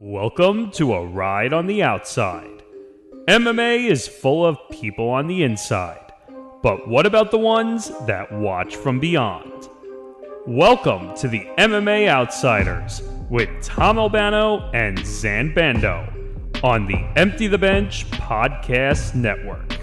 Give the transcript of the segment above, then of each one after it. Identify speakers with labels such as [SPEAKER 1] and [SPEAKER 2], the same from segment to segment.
[SPEAKER 1] Welcome to A Ride on the Outside. MMA is full of people on the inside, but what about the ones that watch from beyond? Welcome to the MMA Outsiders with Tom Albano and Zain Bando on the Empty the Bench Podcast Network.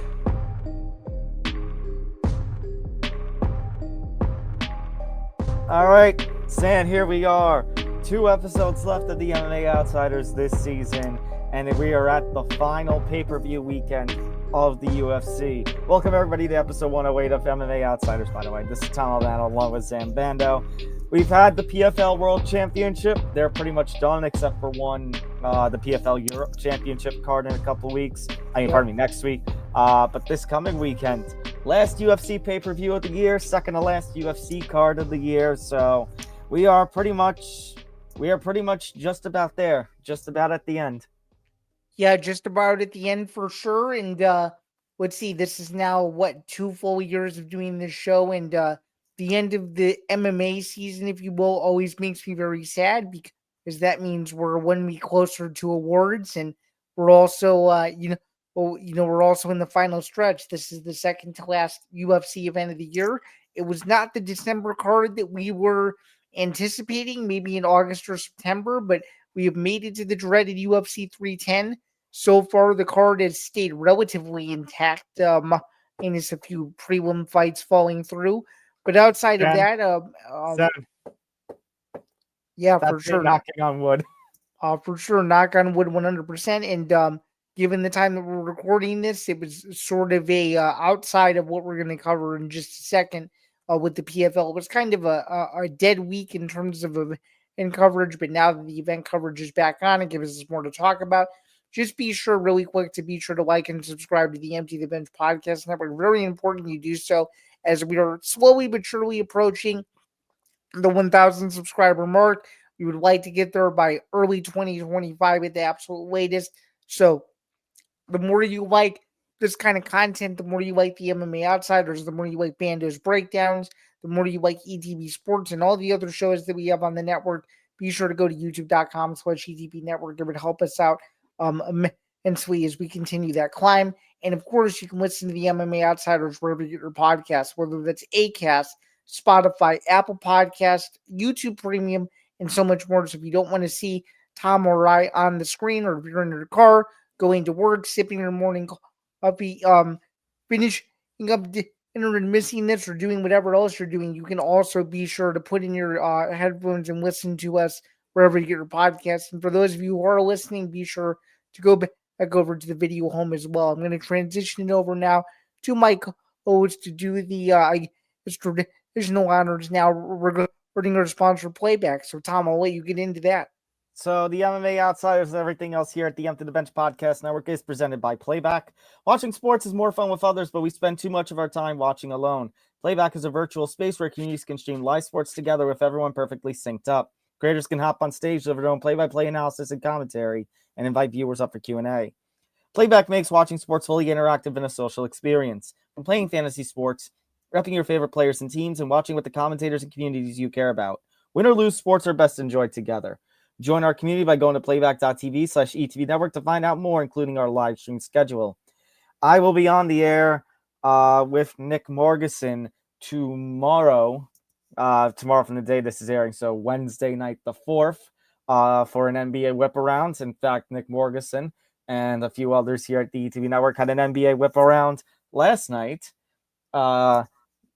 [SPEAKER 2] All right, Zain, here we are. 2 episodes left of the MMA Outsiders this season, and we are at the final pay-per-view weekend of the UFC. Welcome, everybody, to episode 108 of MMA Outsiders, by the way. This is Tom Albano along with Zain Bando. We've had the PFL World Championship. They're pretty much done except for one, the PFL Europe Championship card in a couple weeks. Next week. But this coming weekend, last UFC pay-per-view of the year, second to last UFC card of the year. So we are pretty much just about there, just about at the end.
[SPEAKER 3] Yeah, just about at the end for sure. And let's see, this is now 2 full years of doing this show, and the end of the MMA season, if you will, always makes me very sad because that means we're 1 week closer to awards, and we're also we're also in the final stretch. This is the second to last UFC event of the year. It was not the December card that we were anticipating, maybe in August or September, but we have made it to the dreaded UFC 310. So far, the card has stayed relatively intact, minus a few prelim fights falling through. But outside of that, for sure,
[SPEAKER 2] knocking on wood.
[SPEAKER 3] For sure, knock on wood, 100%. And given the time that we're recording this, it was sort of a outside of what we're going to cover in just a second. With the PFL, it was kind of a dead week in terms of event coverage, but now that the event coverage is back on, it gives us more to talk about. Just be sure, really quick, to be sure to like and subscribe to the Empty the Bench Podcast Network. Very important you do so, as we are slowly but surely approaching the 1,000 subscriber mark. We would like to get there by early 2025 at the absolute latest. So the more you like this kind of content, the more you like the MMA Outsiders, the more you like Bando's breakdowns, the more you like ETB Sports and all the other shows that we have on the network, be sure to go to youtube.com/ETB Network. It would help us out immensely as we continue that climb. And of course, you can listen to the MMA Outsiders wherever you get your podcasts, whether that's Acast, Spotify, Apple Podcast, YouTube Premium, and so much more. So if you don't want to see Tom or I on the screen, or if you're in your car, going to work, sipping your morning coffee, finishing up dinner and missing this, or doing whatever else you're doing, you can also be sure to put in your headphones and listen to us wherever you get your podcasts. And for those of you who are listening, be sure to go back over to the video home as well. I'm going to transition it over now to my co-host to do the traditional honors now regarding our sponsor, Playback. So, Tom, I'll let you get into that.
[SPEAKER 2] So the MMA Outsiders and everything else here at the Empty the Bench Podcast Network is presented by Playback. Watching sports is more fun with others, but we spend too much of our time watching alone. Playback is a virtual space where communities can stream live sports together with everyone perfectly synced up. Creators can hop on stage, deliver their own play-by-play analysis and commentary, and invite viewers up for Q&A. Playback makes watching sports fully interactive and a social experience. From playing fantasy sports, repping your favorite players and teams, and watching with the commentators and communities you care about. Win or lose, sports are best enjoyed together. Join our community by going to playback.tv/ETV Network to find out more, including our live stream schedule. I will be on the air with Nick Morgeson tomorrow from the day this is airing, so Wednesday night the 4th, for an NBA whip around. In fact, Nick Morgeson and a few others here at the ETV Network had an NBA whip around last night.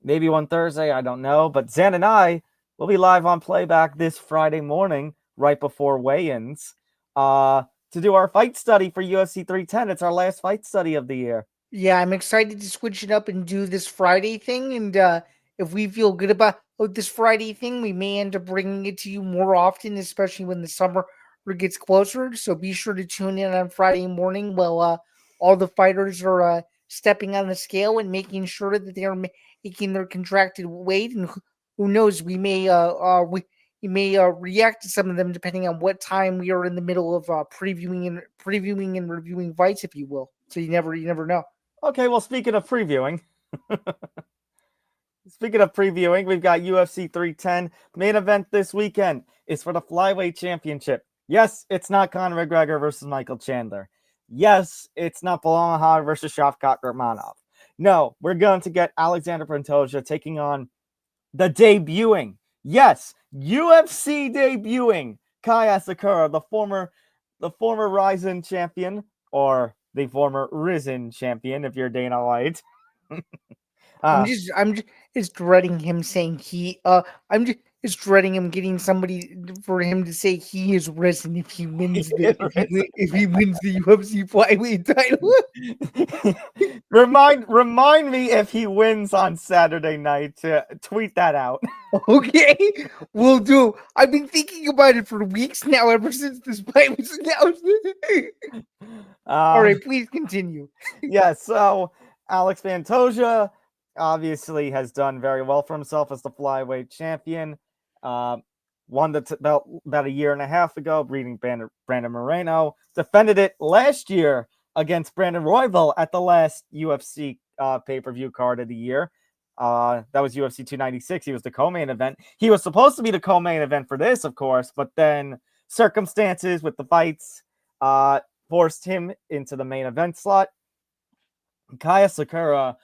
[SPEAKER 2] Maybe one Thursday, I don't know. But Zain and I will be live on Playback this Friday morning, right before weigh-ins, to do our fight study for UFC 310. It's our last fight study of the year.
[SPEAKER 3] Yeah, I'm excited to switch it up and do this Friday thing. And if we feel good about this Friday thing, we may end up bringing it to you more often, especially when the summer gets closer. So be sure to tune in on Friday morning while all the fighters are stepping on the scale and making sure that they are making their contracted weight. And who knows, we may react to some of them depending on what time we are in the middle of previewing and reviewing fights, if you will. So you never know.
[SPEAKER 2] Okay, well, speaking of previewing, we've got UFC 310. Main event this weekend is for the Flyweight Championship. Yes, it's not Conor McGregor versus Michael Chandler. Yes, it's not Belal versus Shavkat Rakhmonov. No, we're going to get Alexander Pantoja taking on the debuting, yes, UFC debuting Kaya Sakura, the former Ryzen champion, or the former Risen champion, if you're Dana White.
[SPEAKER 3] I'm just dreading him saying I'm just dreading him getting somebody for him to say he is risen if he wins if he wins the UFC flyweight title.
[SPEAKER 2] remind me if he wins on Saturday night to tweet that out.
[SPEAKER 3] Okay, we'll do. I've been thinking about it for weeks now, ever since this fight was announced. All right, please continue.
[SPEAKER 2] Yeah, so Alex Pantoja obviously has done very well for himself as the flyweight champion. Won the belt about a year and a half ago, beating Brandon Moreno. Defended it last year against Brandon Royval at the last UFC pay-per-view card of the year. That was UFC 296. He was the co-main event. He was supposed to be the co-main event for this, of course, but then circumstances with the fights forced him into the main event slot. Kaya Sakura,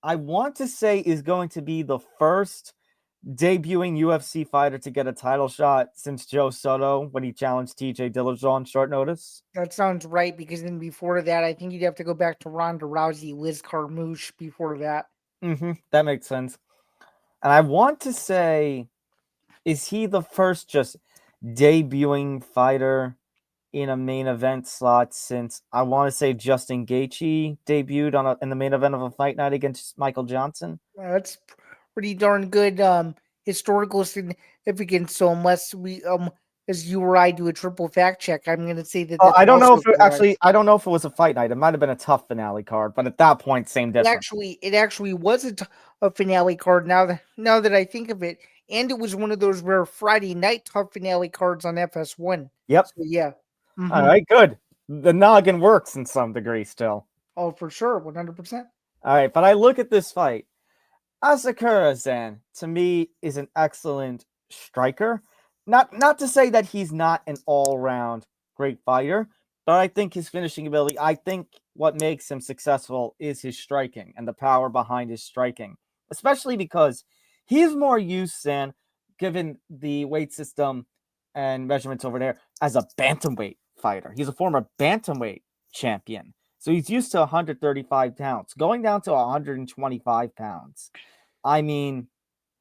[SPEAKER 2] I want to say, is going to be the first debuting UFC fighter to get a title shot since Joe Soto when he challenged TJ Dillashaw on short notice.
[SPEAKER 3] That sounds right, because then before that, I think you'd have to go back to Ronda Rousey, Liz Carmouche before that.
[SPEAKER 2] That makes sense. And I want to say, is he the first just debuting fighter in a main event slot since, I want to say, Justin Gaethje debuted in the main event of a fight night against Michael Johnson?
[SPEAKER 3] That's pretty darn good historical significance. So unless as you or I do a triple fact check, I'm going to say that that's
[SPEAKER 2] I don't know if
[SPEAKER 3] correct.
[SPEAKER 2] I don't know if it was a fight night. It might have been a tough finale card, but at that point, same difference.
[SPEAKER 3] It actually was a finale card. Now that I think of it, and it was one of those rare Friday night tough finale cards on FS1.
[SPEAKER 2] Yep.
[SPEAKER 3] So yeah.
[SPEAKER 2] All right, good. The noggin works in some degree still.
[SPEAKER 3] Oh, for sure, 100%.
[SPEAKER 2] All right, but I look at this fight. Asakura Zan, to me, is an excellent striker. Not to say that he's not an all-round great fighter, but I think his finishing ability, I think what makes him successful is his striking and the power behind his striking, especially because he's more used, Zan, given the weight system and measurements over there, as a bantamweight fighter. He's a former bantamweight champion. So he's used to 135 pounds. Going down to 125 pounds, I mean,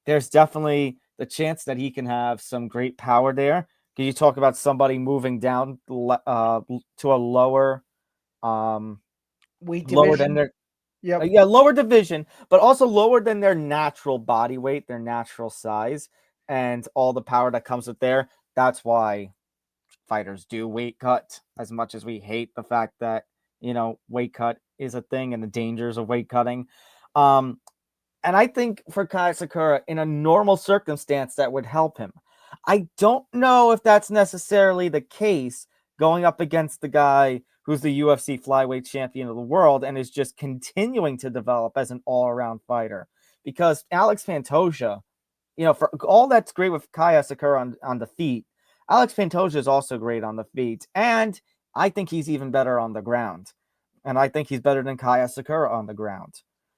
[SPEAKER 2] there's definitely the chance that he can have some great power there. Can you talk about somebody moving down to a lower
[SPEAKER 3] weight
[SPEAKER 2] lower
[SPEAKER 3] division?
[SPEAKER 2] than their lower division, but also lower than their natural body weight, their natural size, and all the power that comes with there. That's why fighters do weight cut, as much as we hate the fact that, weight cut is a thing and the dangers of weight cutting. And I think for Kaya Sakura, in a normal circumstance, that would help him. I don't know if that's necessarily the case going up against the guy who's the UFC flyweight champion of the world and is just continuing to develop as an all-around fighter. Because Alex Pantoja, for all that's great with Kaya Sakura on the feet, Alex Pantoja is also great on the feet. And I think he's even better on the ground. And I think he's better than Kaya Sakura on the ground.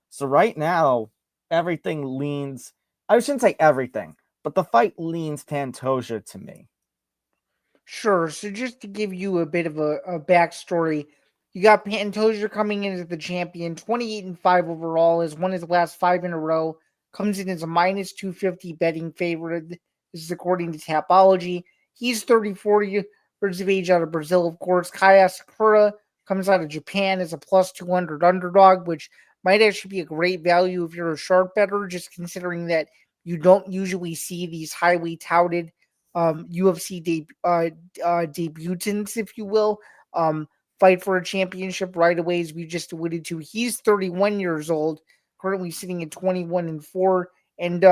[SPEAKER 2] So right now, everything leans, I shouldn't say everything, but the fight leans Pantoja to me.
[SPEAKER 3] Sure. So just to give you a bit of a backstory, you got Pantoja coming in as the champion, 28-5 overall, has won his last 5 in a row, comes in as a minus 250 betting favorite. This is according to Tapology. He's 34 years of age, out of Brazil, of course. Kaya Sakura comes out of Japan as a plus 200 underdog, which might actually be a great value if you're a sharp bettor, just considering that you don't usually see these highly touted UFC debutants, if you will, fight for a championship right away, as we just alluded to. He's 31 years old, currently sitting at 21-4. And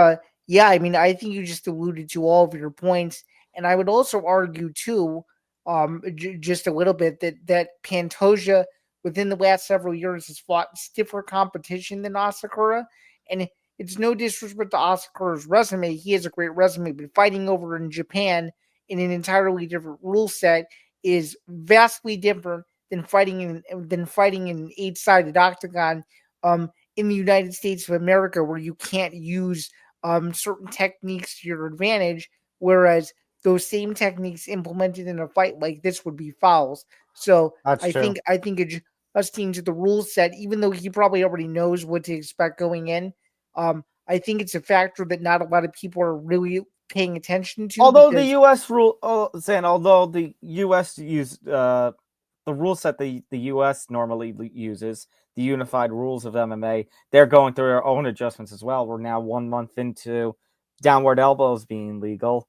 [SPEAKER 3] yeah, I mean, I think you just alluded to all of your points. And I would also argue too, just a little bit, that Pantoja within the last several years has fought stiffer competition than Asakura. And it's no disrespect to Asakura's resume. He has a great resume, but fighting over in Japan in an entirely different rule set is vastly different than fighting in an 8-sided octagon in the United States of America, where you can't use certain techniques to your advantage, whereas those same techniques implemented in a fight like this would be fouls. So
[SPEAKER 2] That's true.
[SPEAKER 3] I think adjusting to the rule set, even though he probably already knows what to expect going in, I think it's a factor that not a lot of people are really paying attention to.
[SPEAKER 2] Although the
[SPEAKER 3] Because
[SPEAKER 2] U.S. rule, Zan, although the U.S. use the rule set the U.S. normally uses, the unified rules of MMA, they're going through their own adjustments as well. We're now 1 month into downward elbows being legal,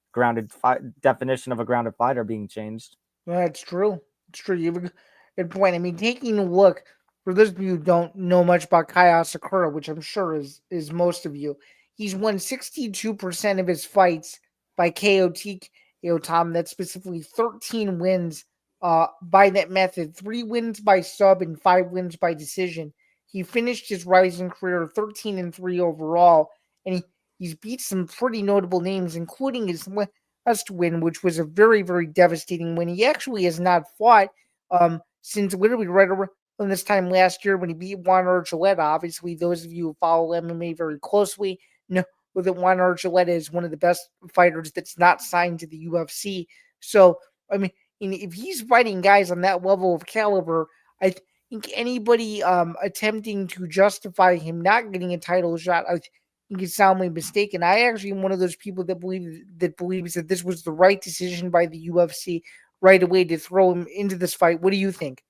[SPEAKER 2] definition of a grounded fighter being changed.
[SPEAKER 3] that's true. It's true. You have a good point. I mean, taking a look, for those of you who don't know much about Kaya Sakura, which I'm sure is most of you, he's won 62% of his fights by KOT. Tom, that's specifically 13 wins by that method, 3 wins by sub and 5 wins by decision. He finished his rising career 13-3 overall, and he's beat some pretty notable names, including his last win, which was a very, very devastating win. He actually has not fought since literally right around this time last year when he beat Juan Archuleta. Obviously, those of you who follow MMA very closely know that Juan Archuleta is one of the best fighters that's not signed to the UFC. So, I mean, if he's fighting guys on that level of caliber, I think anybody attempting to justify him not getting a title shot, I think is soundly mistaken. I actually am one of those people that believes that this was the right decision by the UFC right away to throw him into this fight. What do you think?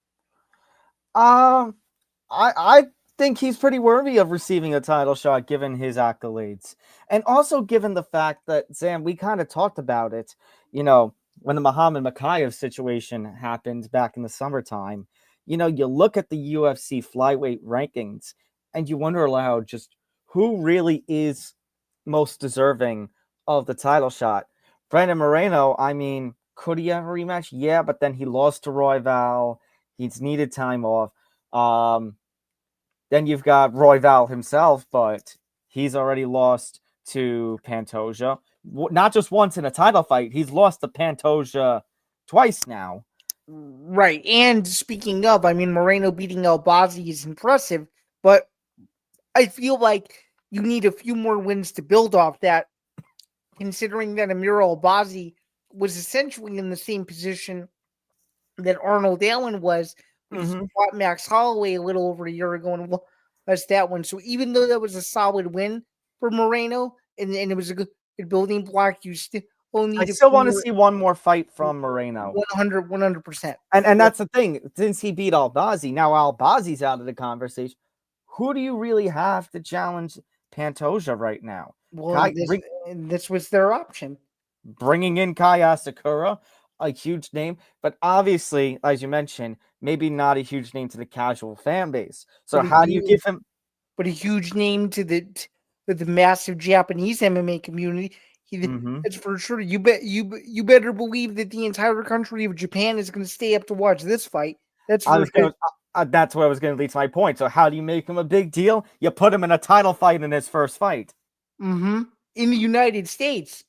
[SPEAKER 2] I think he's pretty worthy of receiving a title shot given his accolades. And also given the fact that, Sam, we kind of talked about it, when the Muhammad Mokaev situation happened back in the summertime. You look at the UFC flyweight rankings and you wonder aloud just who really is most deserving of the title shot. Brandon Moreno, I mean, could he have a rematch? Yeah, but then he lost to Royval. He's needed time off. Then you've got Royval himself, but he's already lost to Pantoja. Not just once in a title fight, he's lost to Pantoja twice now.
[SPEAKER 3] Right. And speaking of, I mean, Moreno beating Albazi is impressive, but I feel like you need a few more wins to build off that, considering that Amir Albazi was essentially in the same position that Arnold Allen was when he fought Max Holloway a little over a year ago and lost that one. So even though that was a solid win for Moreno and it was a good building block, you still need
[SPEAKER 2] I still want to see one more fight from Moreno.
[SPEAKER 3] 100%.
[SPEAKER 2] And that's the thing. Since he beat Albazi, now Albazi's out of the conversation. Who do you really have to challenge Pantoja right now?
[SPEAKER 3] Well, this was their option.
[SPEAKER 2] Bringing in Kaya Sakura, a huge name, but obviously, as you mentioned, maybe not a huge name to the casual fan base. So how do you give him?
[SPEAKER 3] But a huge name to the massive Japanese MMA community. That's for sure. You better believe that the entire country of Japan is going to stay up to watch this fight. That's for sure.
[SPEAKER 2] That's where I was going to lead to my point. So how do you make him a big deal? You put him in a title fight in his first fight.
[SPEAKER 3] In the United States.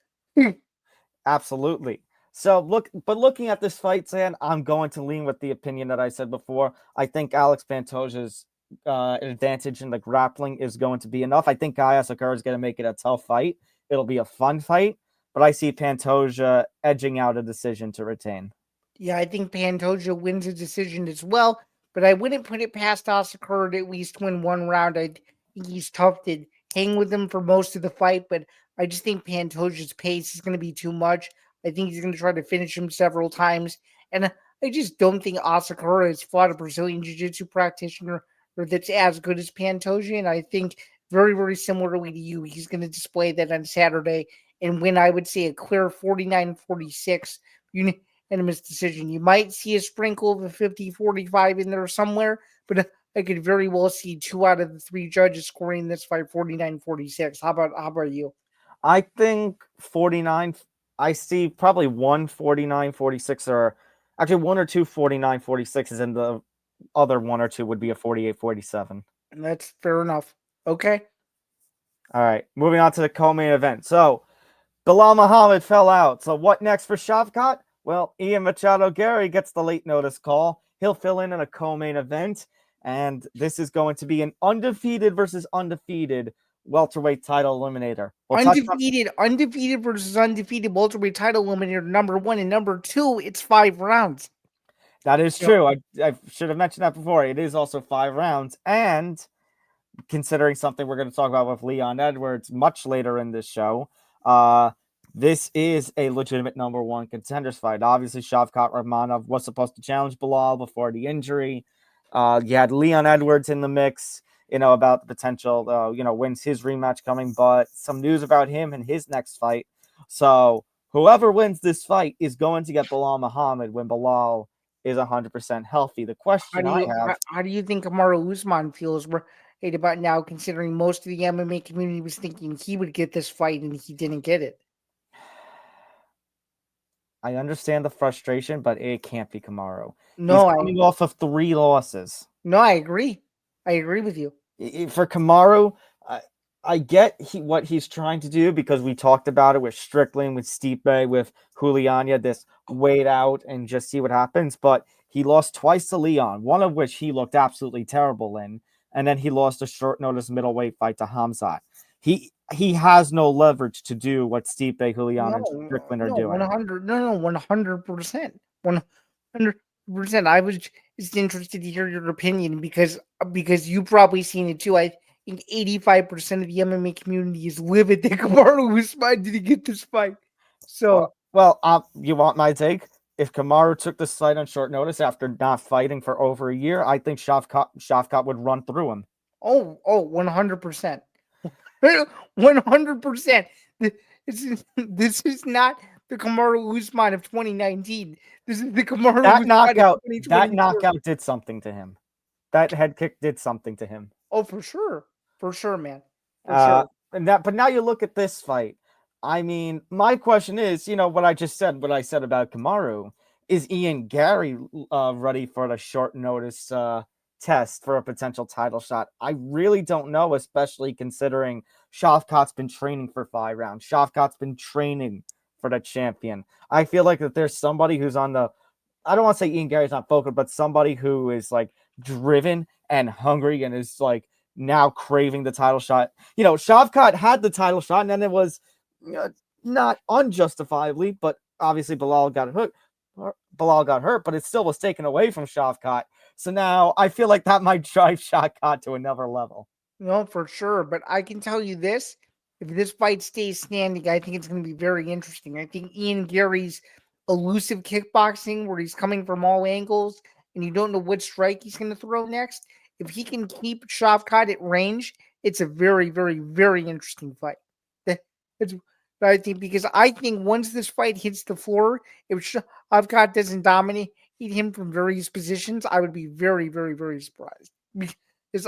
[SPEAKER 2] Absolutely. So looking at this fight, Zan, I'm going to lean with the opinion that I said before. I think Alex Pantoja's advantage in the grappling is going to be enough. I think Kaya Sakura is going to make it a tough fight. It'll be a fun fight, but I see Pantoja edging out a decision to retain.
[SPEAKER 3] Yeah, I think Pantoja wins a decision as well, but I wouldn't put it past Asakura to at least win one round. I think he's tough to hang with him for most of the fight, but I just think Pantoja's pace is going to be too much. I think he's going to try to finish him several times, and I just don't think Asakura has fought a Brazilian Jiu-Jitsu practitioner that's as good as Pantoja, and I think very, very similarly to you, he's going to display that on Saturday and win, I would say, a clear 49-46 unanimous decision. You might see a sprinkle of a 50-45 in there somewhere, but I could very well see 2 out of the 3 judges scoring this fight 49-46. How about you?
[SPEAKER 2] I think 49. I see probably 1 49-46, or actually 1 or 2 49-46s, and the other 1 or 2 would be a 48-47.
[SPEAKER 3] That's fair enough. Okay.
[SPEAKER 2] All right, moving on to the co-main event. So Bilal Muhammad fell out. So what next for Shavkat? Well, Ian Machado Gary gets the late notice call. He'll fill in a co-main event, and this is going to be an undefeated versus undefeated welterweight title eliminator.
[SPEAKER 3] Undefeated versus undefeated welterweight title eliminator, number one, and number two, it's 5 rounds.
[SPEAKER 2] That is true. I should have mentioned that before. It is also 5 rounds, and considering something we're going to talk about with Leon Edwards much later in this show, this is a legitimate number one contenders fight. Obviously, Shavkat Rakhmonov was supposed to challenge Bilal before the injury. You had Leon Edwards in the mix, about the potential, wins his rematch coming, but some news about him and his next fight. So whoever wins this fight is going to get Bilal Muhammad when Bilal is 100% healthy. The question
[SPEAKER 3] how do you think Kamaru Usman feels right about now, considering most of the MMA community was thinking he would get this fight and he didn't get it?
[SPEAKER 2] I understand the frustration, but it can't be Kamaru.
[SPEAKER 3] No,
[SPEAKER 2] he's coming off of 3 losses.
[SPEAKER 3] No, I agree. I agree with you.
[SPEAKER 2] For Kamaru, I get what he's trying to do, because we talked about it with Strickland, with Stipe, with Juliana, this wait out and just see what happens. But he lost twice to Leon, one of which he looked absolutely terrible in. And then he lost a short notice middleweight fight to Hamzat. He has no leverage to do what Stipe, Juliana, and Strickland are doing.
[SPEAKER 3] 100%. 100%. I was just interested to hear your opinion because you've probably seen it too. I think 85% of the MMA community is livid that Kamaru Usman didn't get this fight. So,
[SPEAKER 2] you want my take? If Kamaru took this fight on short notice after not fighting for over a year, I think Shavkat would run through him.
[SPEAKER 3] 100%. 100%. This is not the Kamaru Usman of 2019. This is the Kamaru
[SPEAKER 2] Usman of 2020. That knockout did something to him. That head kick did something to him.
[SPEAKER 3] Oh, for sure. For sure, man. For
[SPEAKER 2] sure. But now you look at this fight. I mean, my question is, what I said about Kamaru, is Ian Gary ready for the short notice test for a potential title shot? I really don't know, especially considering Shavkat's been training for 5 rounds. Shavkat's been training for the champion. I feel like that there's somebody who's on the, I don't want to say Ian Gary's not focused, but somebody who is like driven and hungry and is like now craving the title shot. Shavkat had the title shot, and then it was not unjustifiably, but obviously Bilal got hurt, but it still was taken away from Shavkat. So now I feel like that might drive Shavkat to another level.
[SPEAKER 3] No, for sure. But I can tell you this, if this fight stays standing, I think it's going to be very interesting. I think Ian Gary's elusive kickboxing, where he's coming from all angles and you don't know which strike he's going to throw next, if he can keep Shavkat at range, it's a very, very, very interesting fight. I think once this fight hits the floor, if Shavkat doesn't dominate him from various positions, I would be very, very, very surprised. Because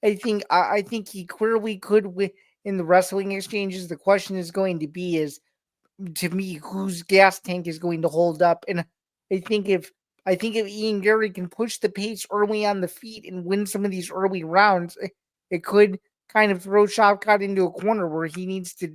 [SPEAKER 3] I think he clearly could win in the wrestling exchanges. The question is going to be to me, whose gas tank is going to hold up. And I think if Ian Gary can push the pace early on the feet and win some of these early rounds, it could kind of throw Shavkat into a corner where he needs to,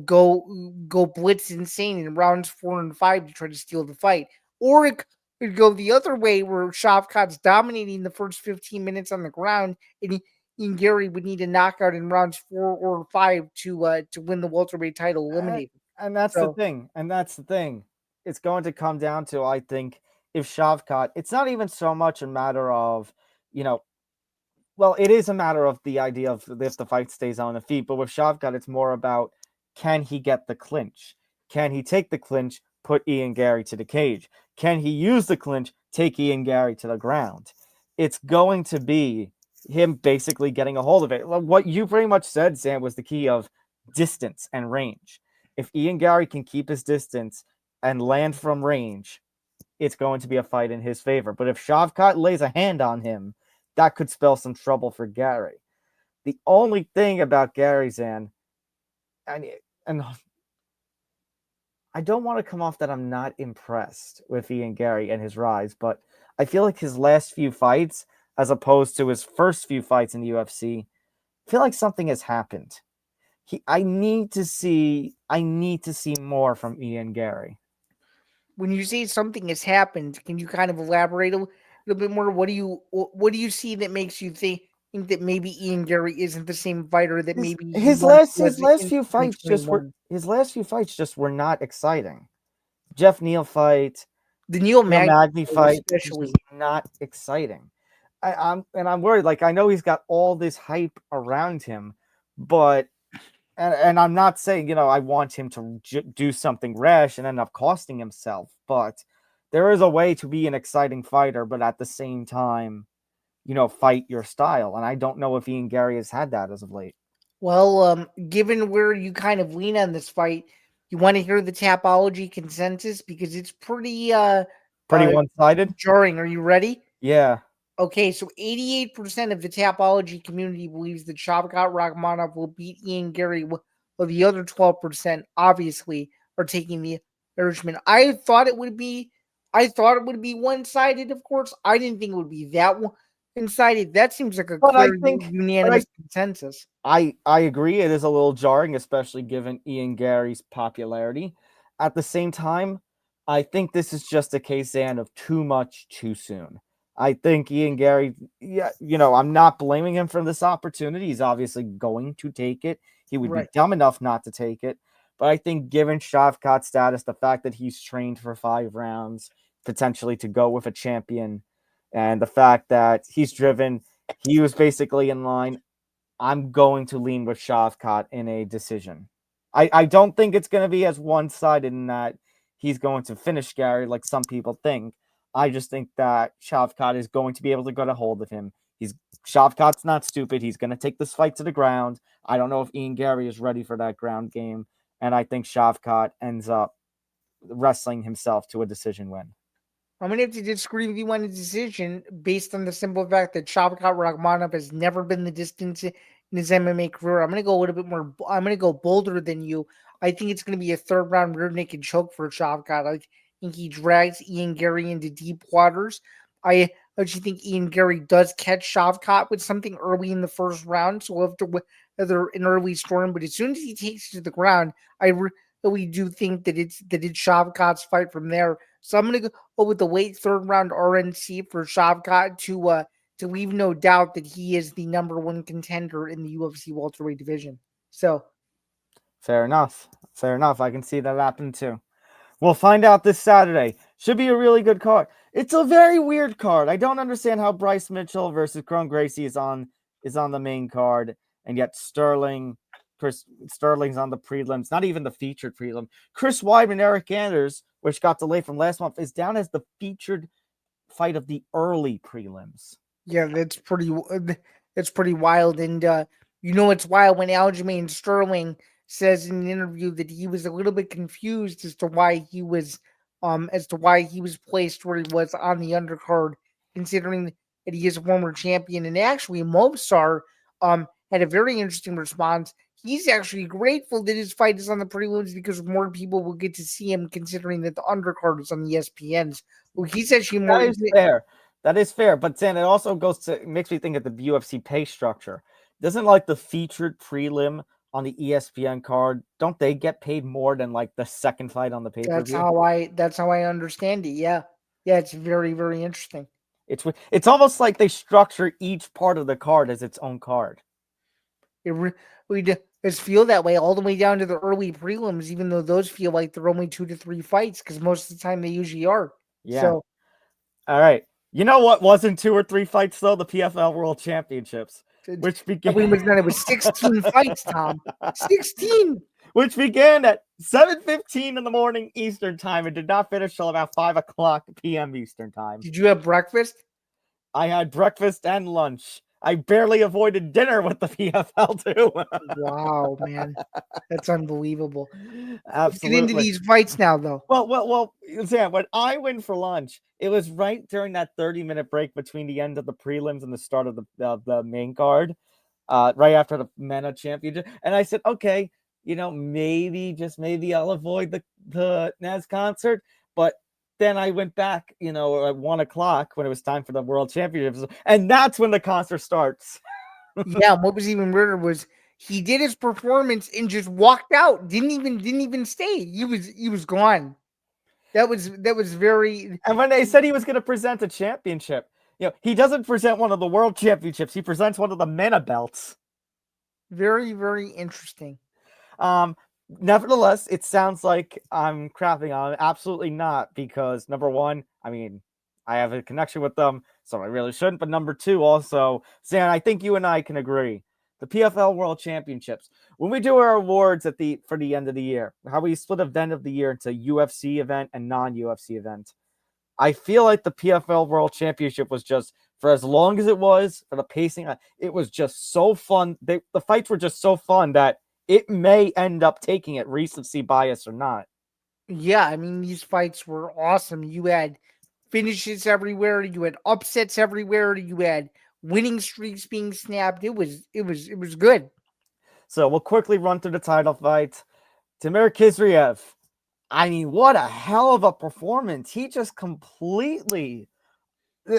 [SPEAKER 3] go blitz insane in rounds 4 and 5 to try to steal the fight. Or it could go the other way where Shavkat's dominating the first 15 minutes on the ground, and Ian Gary would need a knockout in rounds 4 or 5 to win the welterweight title eliminated.
[SPEAKER 2] And that's the thing. It's going to come down to, I think, if Shavkat, it's not even so much a matter of, it is a matter of the idea of if the fight stays on the feet, but with Shavkat, it's more about, can he get the clinch? Can he take the clinch, put Ian Gary to the cage? Can he use the clinch, take Ian Gary to the ground? It's going to be him basically getting a hold of it. What you pretty much said, Sam, was the key of distance and range. If Ian Gary can keep his distance and land from range, it's going to be a fight in his favor. But if Shavkat lays a hand on him, that could spell some trouble for Gary. The only thing about Gary, Zan, and I don't want to come off that I'm not impressed with Ian Gary and his rise, but I feel like his last few fights, as opposed to his first few fights in the UFC, I feel like something has happened. I need to see more from Ian Gary.
[SPEAKER 3] When you say something has happened, can you kind of elaborate a little bit more? What do you see that makes you think that maybe Ian Gary isn't the same fighter that maybe he
[SPEAKER 2] His
[SPEAKER 3] once
[SPEAKER 2] last
[SPEAKER 3] was in
[SPEAKER 2] few fights
[SPEAKER 3] 2021?
[SPEAKER 2] just were not exciting. Jeff Neal fight,
[SPEAKER 3] The Neil Magny
[SPEAKER 2] Magny fight, just
[SPEAKER 3] especially.
[SPEAKER 2] not exciting. I'm worried. Like, I know he's got all this hype around him, but and I'm not saying I want him to do something rash and end up costing himself, but there is a way to be an exciting fighter, but at the same time, fight your style. And I don't know if Ian Gary has had that as of late.
[SPEAKER 3] Well, given where you kind of lean on this fight, you want to hear the Tapology consensus because it's pretty
[SPEAKER 2] Pretty one-sided.
[SPEAKER 3] jarring. Are you ready?
[SPEAKER 2] Yeah.
[SPEAKER 3] Okay, so 88% of the Tapology community believes that Shavkat Rakhmonov will beat Ian Gary, while the other 12% obviously are taking the Irishman. I thought it would be one-sided, of course. I didn't think it would be that one-sided. That seems like a
[SPEAKER 2] But I
[SPEAKER 3] clear
[SPEAKER 2] think
[SPEAKER 3] unanimous consensus.
[SPEAKER 2] I agree. It is a little jarring, especially given Ian Gary's popularity. At the same time, I think this is just a case, Zan, of too much too soon. I think Ian Gary, I'm not blaming him for this opportunity. He's obviously going to take it. He would be dumb enough not to take it. But I think given Shavkat's status, the fact that he's trained for 5 rounds, potentially to go with a champion, and the fact that he's driven, he was basically in line. I'm going to lean with Shavkat in a decision. I don't think it's going to be as one-sided in that he's going to finish Gary like some people think. I just think that Shavkat is going to be able to get a hold of him. Shavkat's not stupid. He's going to take this fight to the ground. I don't know if Ian Gary is ready for that ground game, and I think Shavkat ends up wrestling himself to a decision win.
[SPEAKER 3] I'm going to have to disagree with you on the decision based on the simple fact that Shavkat Rakhmonov has never been the distance in his MMA career. I'm going to go a little bit more. I'm going to go bolder than you. I think it's going to be a 3rd round rear naked choke for Shavkat. I think he drags Ian Gary into deep waters. I actually think Ian Gary does catch Shavkat with something early in the 1st round, so we'll have to weather an early storm. But as soon as he takes it to the ground, I really do think that it's Shavkat's fight from there. So I'm going to go with the late 3rd round RNC for Shavkat to leave no doubt that he is the number 1 contender in the UFC welterweight division. So
[SPEAKER 2] fair enough. I can see that happen too. We'll find out this Saturday. Should be a really good card. It's a very weird card. I don't understand how Bryce Mitchell versus Kron Gracie is on the main card, and yet Sterling's on the prelims, not even the featured prelim. Chris Weidman, Eric Anders, which got delayed from last month, is down as the featured fight of the early prelims.
[SPEAKER 3] Yeah, it's pretty wild. And it's wild when Aljamain Sterling says in an interview that he was a little bit confused as to why he was placed where he was on the undercard, considering that he is a former champion. And actually, Mobsar had a very interesting response. He's actually grateful that his fight is on the prelims because more people will get to see him, considering that the undercard is on the ESPNs. Well, he's actually more.
[SPEAKER 2] That is fair, but Zan, it also makes me think of the UFC pay structure. Doesn't like the featured prelim on the ESPN card, don't they get paid more than like the second fight on the pay-per-view?
[SPEAKER 3] That's how I understand it. Yeah, it's very, very interesting.
[SPEAKER 2] It's almost like they structure each part of the card as its own card.
[SPEAKER 3] We just feel that way all the way down to the early prelims, even though those feel like they're only 2 to 3 fights because most of the time they usually are.
[SPEAKER 2] Yeah.
[SPEAKER 3] So,
[SPEAKER 2] all right. You know what wasn't 2 or 3 fights though? The PFL World Championships, which began.
[SPEAKER 3] It was 16 fights, Tom. 16.
[SPEAKER 2] Which began at 7:15 in the morning Eastern time and did not finish till about 5:00 p.m. Eastern time.
[SPEAKER 3] Did you have breakfast?
[SPEAKER 2] I had breakfast and lunch. I barely avoided dinner with the PFL too.
[SPEAKER 3] Wow, man, that's unbelievable.
[SPEAKER 2] Absolutely.
[SPEAKER 3] Let's get into these fights now, though.
[SPEAKER 2] Well, Sam, when I went for lunch, it was right during that 30-minute break between the end of the prelims and the start of the main card, right after the MENA championship. And I said, okay, maybe I'll avoid the Nez concert. But then I went back, at 1:00 when it was time for the World Championships, and that's when the concert starts.
[SPEAKER 3] Yeah, what was even weirder was he did his performance and just walked out. Didn't even stay. He was gone. That was very.
[SPEAKER 2] And when they said he was going to present a championship, he doesn't present one of the world championships. He presents one of the MENA belts.
[SPEAKER 3] Very, very interesting.
[SPEAKER 2] Nevertheless, it sounds like I'm crapping on it. Absolutely not, because number one, I mean, I have a connection with them, so I really shouldn't. But number two, also, Zain, I think you and I can agree. The PFL World Championships, when we do our awards for the end of the year, how we split event of the year into UFC event and non-UFC event, I feel like the PFL World Championship was just, for as long as it was, for the pacing, it was just so fun. The fights were just so fun that it may end up taking it, recency bias or not.
[SPEAKER 3] Yeah, I mean, these fights were awesome. You had finishes everywhere. You had upsets everywhere. You had winning streaks being snapped. It was good.
[SPEAKER 2] So we'll quickly run through the title fight. Timur Khizriev. I mean, what a hell of a performance. He just completely.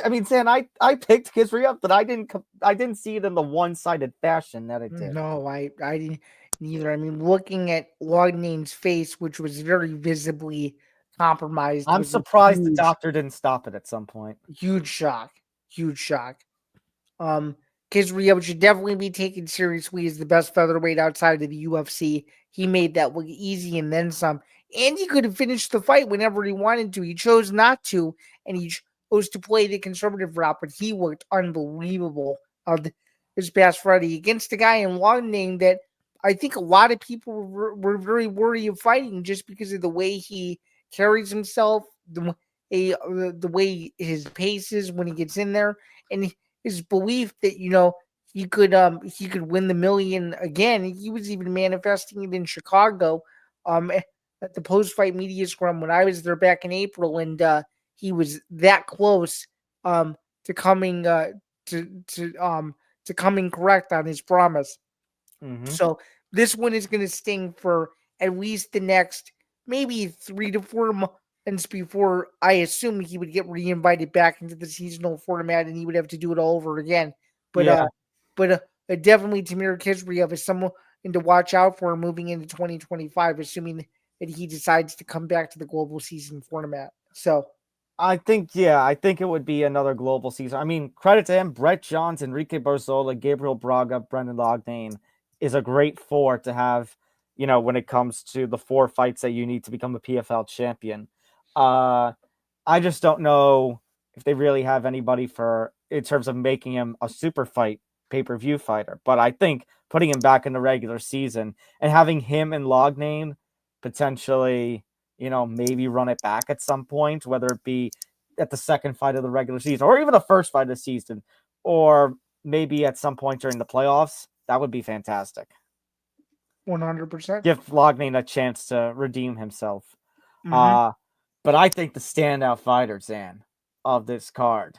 [SPEAKER 2] I mean, Zain, I picked Khizriev, but I didn't see it in the one-sided fashion that it did.
[SPEAKER 3] No, I didn't neither. I mean, looking at Lognane's face, which was very visibly compromised.
[SPEAKER 2] I'm surprised the doctor didn't stop it at some point.
[SPEAKER 3] Huge shock. Khizriev should definitely be taken seriously as the best featherweight outside of the UFC. He made that look easy and then some. And he could have finished the fight whenever he wanted to. He chose not to, and he chose to play the conservative route, but he looked unbelievable this past Friday against a guy in Lognane that I think a lot of people were very worried of fighting just because of the way he carries himself, the way his pace is when he gets in there, and his belief that he could win the million again. He was even manifesting it in Chicago at the post-fight media scrum when I was there back in April, and he was that close to coming to coming correct on his promise.
[SPEAKER 2] Mm-hmm.
[SPEAKER 3] So this one is going to sting for at least the next maybe 3 to 4 months before I assume he would get re-invited back into the seasonal format and he would have to do it all over again. But definitely Timur Khizriev is someone to watch out for moving into 2025, assuming that he decides to come back to the global season format. So
[SPEAKER 2] I think it would be another global season. I mean, credit to him, Brett Johns, Enrique Barzola, Gabriel Braga, Brendan Lognane is a great four to have, when it comes to the 4 fights that you need to become a PFL champion. I just don't know if they really have anybody in terms of making him a super fight pay-per-view fighter. But I think putting him back in the regular season and having him and Lognane potentially, maybe run it back at some point, whether it be at the second fight of the regular season or even the first fight of the season, or maybe at some point during the playoffs, that would be fantastic.
[SPEAKER 3] 100%.
[SPEAKER 2] Give Lognane a chance to redeem himself.
[SPEAKER 3] Mm-hmm.
[SPEAKER 2] But I think the standout fighter, Zain, of this card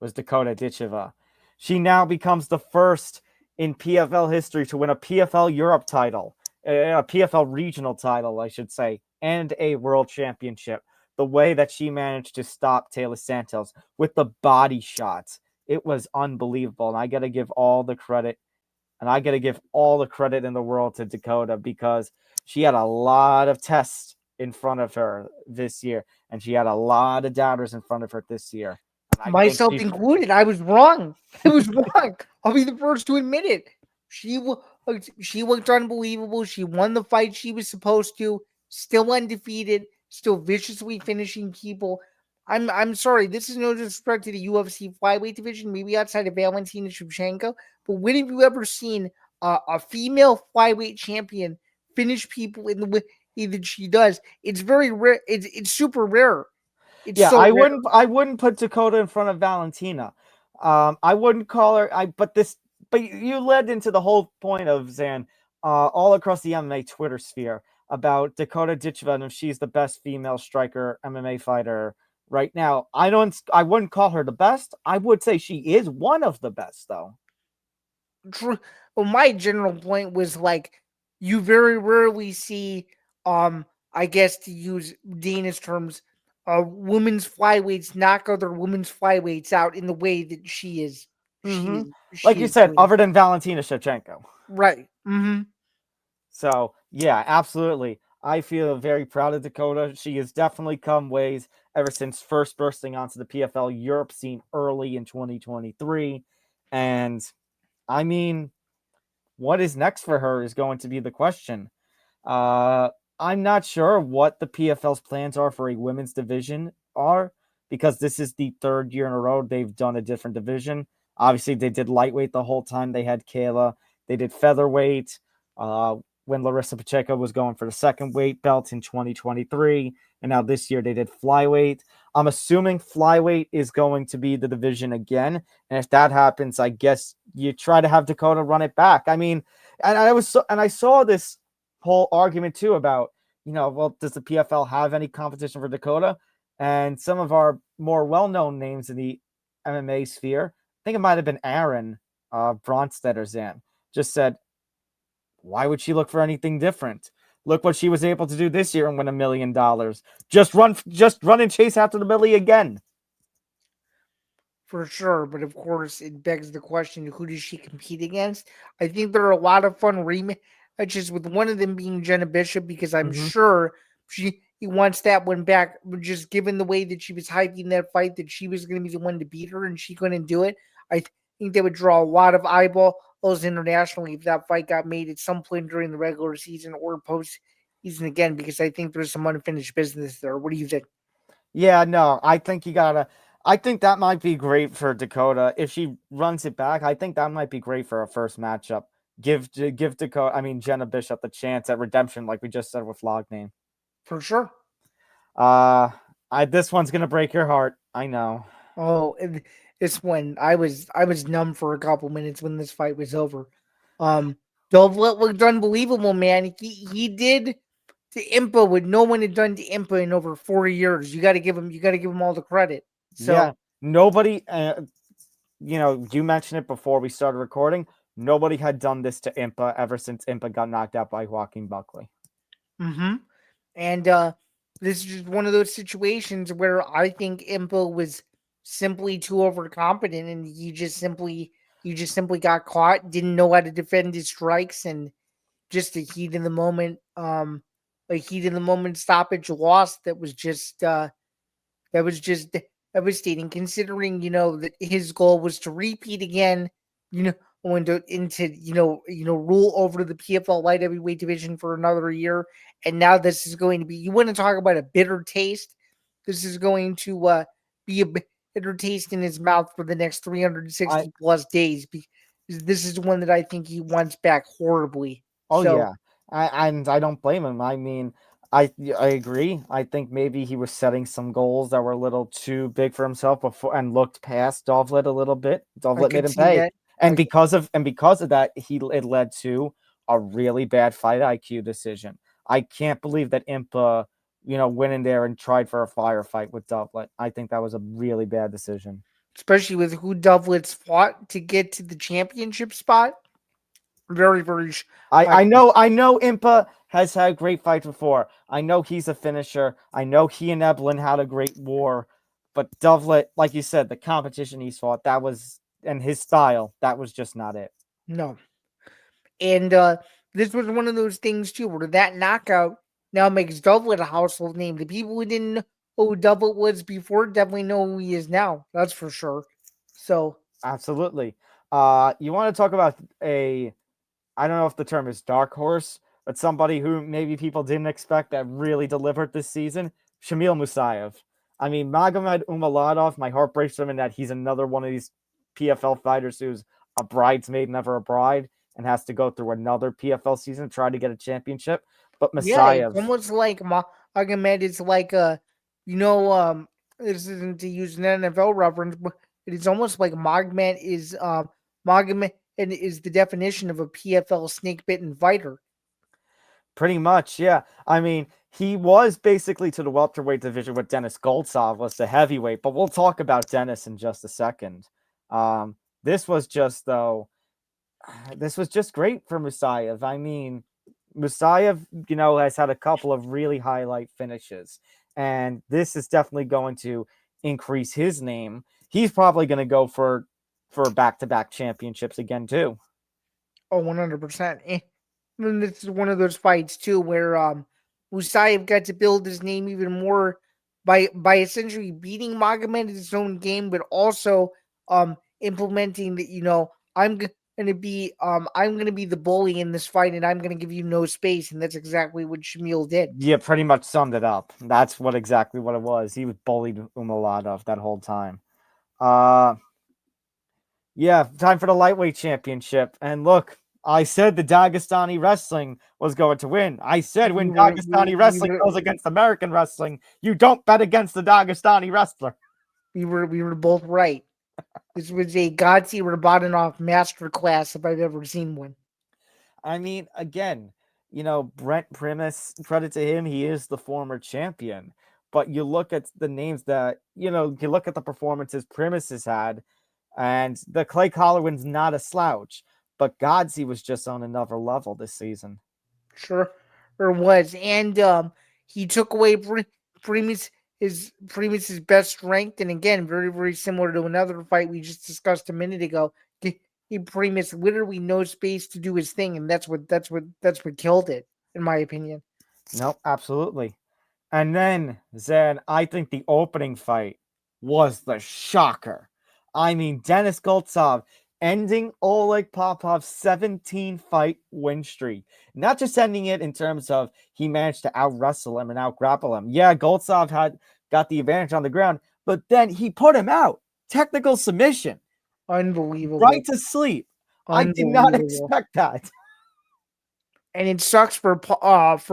[SPEAKER 2] was Dakota Ditcheva. She now becomes the first in PFL history to win a PFL Europe title, a PFL regional title, I should say, and a world championship. The way that she managed to stop Taylor Santos with the body shots, it was unbelievable. And I got to give all the credit in the world to Dakota, because she had a lot of tests in front of her this year, and she had a lot of doubters in front of her this year.
[SPEAKER 3] Myself included. I was wrong. I'll be the first to admit it. She looked unbelievable. She won the fight she was supposed to. Still undefeated. Still viciously finishing people. I'm sorry. This is no disrespect to the UFC flyweight division, maybe outside of Valentina Shevchenko. But when have you ever seen a female flyweight champion finish people in the way that she does? It's very rare. It's super rare.
[SPEAKER 2] I wouldn't put Dakota in front of Valentina. I wouldn't call her. But you led into the whole point of Zain, all across the MMA Twitter sphere about Dakota Ditcheva and if she's the best female striker MMA fighter right now. I wouldn't call her the best. I would say she is one of the best, though.
[SPEAKER 3] True. Well, my general point was like you very rarely see, I guess to use Dana's terms, women's flyweights knock other women's flyweights out in the way that she is.
[SPEAKER 2] Like
[SPEAKER 3] She
[SPEAKER 2] you
[SPEAKER 3] is
[SPEAKER 2] said,
[SPEAKER 3] doing
[SPEAKER 2] other than Valentina Shevchenko.
[SPEAKER 3] right.
[SPEAKER 2] So, yeah, absolutely. I feel very proud of Dakota. She has definitely come ways ever since first bursting onto the PFL Europe scene early in 2023. And I mean, what is next for her is going to be the question. I'm not sure what the PFL's plans are for a women's division are, because this is the third year in a row they've done a different division. Obviously, they did lightweight the whole time they had Kayla. They did featherweight when Larissa Pacheco was going for the second weight belt in 2023. And now this year they did flyweight. I'm assuming flyweight is going to be the division again. And if that happens, I guess you try to have Dakota run it back. I mean, I saw this whole argument too about, well, does the PFL have any competition for Dakota? And some of our more well-known names in the MMA sphere, I think it might have been Aaron Bronstedt or Zain, just said, why would she look for anything different? Look what she was able to do this year and win $1 million. Just run and chase after the Millie again.
[SPEAKER 3] For sure, but of course, it begs the question: who does she compete against? I think there are a lot of fun rematches, with one of them being Jenna Bishop, because I'm sure he wants that one back. Just given the way that she was hyping that fight, that she was going to be the one to beat her, and she couldn't do it. I think that would draw a lot of eyeballs internationally if that fight got made at some point during the regular season or post season again, because I think there's some unfinished business there. What do you think?
[SPEAKER 2] Yeah, no, I think I think that might be great for Dakota if she runs it back. I think that might be great for a first matchup. Give Dakota, I mean Jenna Bishop, the chance at redemption, like we just said with Logname.
[SPEAKER 3] For sure.
[SPEAKER 2] This one's gonna break your heart. I know.
[SPEAKER 3] Oh, this one I was numb for a couple minutes when this fight was over. Dovlet looked unbelievable, man. He did to Impa what no one had done to Impa in over 4 years. You got to give him all the credit. So
[SPEAKER 2] yeah, nobody. You mentioned it before we started recording. Nobody had done this to Impa ever since Impa got knocked out by Joaquin Buckley.
[SPEAKER 3] And this is just one of those situations where I think Impa was simply too overconfident, and he just simply got caught, didn't know how to defend his strikes, and just a heat in the moment, stoppage loss that was just devastating, considering that his goal was to repeat again, rule over the PFL light heavyweight division for another year. And now this is going to be, you want to talk about a bitter taste. This is going to be a bitter taste in his mouth for the next 360 plus days, because this is one that I think he wants back horribly.
[SPEAKER 2] Oh, yeah. I don't blame him. I mean, I agree. I think maybe he was setting some goals that were a little too big for himself before, and looked past Dovlet a little bit. Dovlet made him pay.
[SPEAKER 3] That.
[SPEAKER 2] And because of that, it led to a really bad fight IQ decision. I can't believe that Impa, went in there and tried for a firefight with Dovlet. I think that was a really bad decision.
[SPEAKER 3] Especially with who Dovlet's fought to get to the championship spot. Very, very.
[SPEAKER 2] I know Impa has had great fights before. I know he's a finisher. I know he and Eblin had a great war. But Dovlet, like you said, the competition he's fought, and his style, that was just not it.
[SPEAKER 3] No. And this was one of those things, too, where that knockout now makes Dovlet a household name. The people who didn't know who Dovlet was before definitely know who he is now. That's for sure. So.
[SPEAKER 2] Absolutely. You want to talk about I don't know if the term is dark horse, but somebody who maybe people didn't expect that really delivered this season, Shamil Musayev. I mean, Magomed Umaladov, my heart breaks for him in that he's another one of these PFL fighters who's a bridesmaid, never a bride, and has to go through another PFL season to try to get a championship. But Musayev.
[SPEAKER 3] Yeah, it's almost like Magomed is like this isn't to use an NFL reference, but it's almost like Magomed is the definition of a PFL snake-bitten fighter.
[SPEAKER 2] Pretty much, yeah. I mean, he was basically to the welterweight division what Dennis Goltsov was to heavyweight, but we'll talk about Dennis in just a second. This was just great for Musayev. I mean, Musayev, has had a couple of really highlight finishes, and this is definitely going to increase his name. He's probably going to go for for back-to-back championships again too.
[SPEAKER 3] Oh, 100%. And this is one of those fights too where Musayev got to build his name even more by essentially beating Magomed in his own game, but also implementing that, I'm gonna be the bully in this fight, and I'm gonna give you no space, and that's exactly what Shamil did.
[SPEAKER 2] Yeah, pretty much summed it up. That's exactly what it was. He was bullied Umaladov that whole time. Yeah, time for the lightweight championship. And look, I said the Dagestani wrestling was going to win. I said when Dagestani wrestling goes against American wrestling, you don't bet against the Dagestani wrestler.
[SPEAKER 3] We were both right. This was a Gazi Rabadanov masterclass if I've ever seen one.
[SPEAKER 2] I mean, again, Brent Primus, credit to him, he is the former champion. But you look at the names that, you look at the performances Primus has had, and the Clay Collowin's not a slouch, but Gazi was just on another level this season.
[SPEAKER 3] Sure, or was, and he took away Primus's best strength, and again, very very similar to another fight we just discussed a minute ago. He Primus literally no space to do his thing, and that's what killed it, in my opinion.
[SPEAKER 2] Nope, absolutely. And then, Zain, I think the opening fight was the shocker. I mean, Denis Goltsov ending Oleg Popov's 17-fight win streak. Not just ending it in terms of he managed to out-wrestle him and out-grapple him. Yeah, Goltsov got the advantage on the ground, but then he put him out. Technical submission.
[SPEAKER 3] Unbelievable.
[SPEAKER 2] Right to sleep. I did not expect that.
[SPEAKER 3] And it sucks for Popov,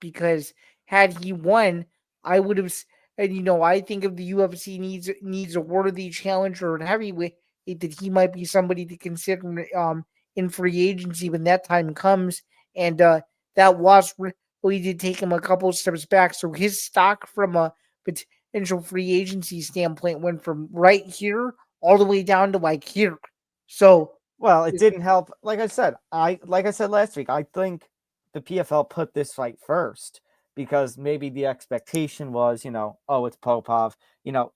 [SPEAKER 3] because had he won, I would have. And I think if the UFC needs a worthy challenger at heavyweight, that he might be somebody to consider in free agency when that time comes. And that loss really did take him a couple of steps back. So his stock from a potential free agency standpoint went from right here all the way down to like here. So.
[SPEAKER 2] Well, it didn't help. Like I said last week, I think the PFL put this fight first because maybe the expectation was, it's Popov.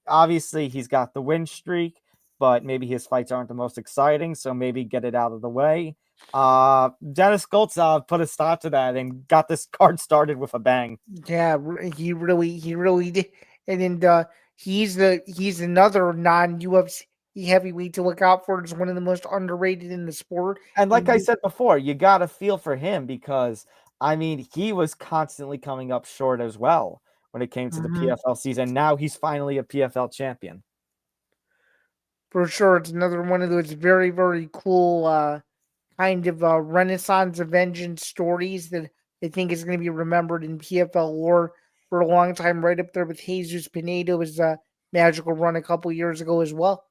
[SPEAKER 2] Obviously he's got the win streak, but maybe his fights aren't the most exciting, so maybe get it out of the way. Denis Goltsov put a stop to that and got this card started with a bang.
[SPEAKER 3] Yeah, he really did. And then he's another non-UFC heavyweight to look out for. Is one of the most underrated in the sport.
[SPEAKER 2] And like I said before, you got to feel for him because, I mean, he was constantly coming up short as well when it came to the PFL season. Now he's finally a PFL champion.
[SPEAKER 3] For sure. It's another one of those very, very cool kind of Renaissance of Vengeance stories that I think is going to be remembered in PFL lore for a long time, right up there with Jesus Pinedo's magical run a couple years ago as well.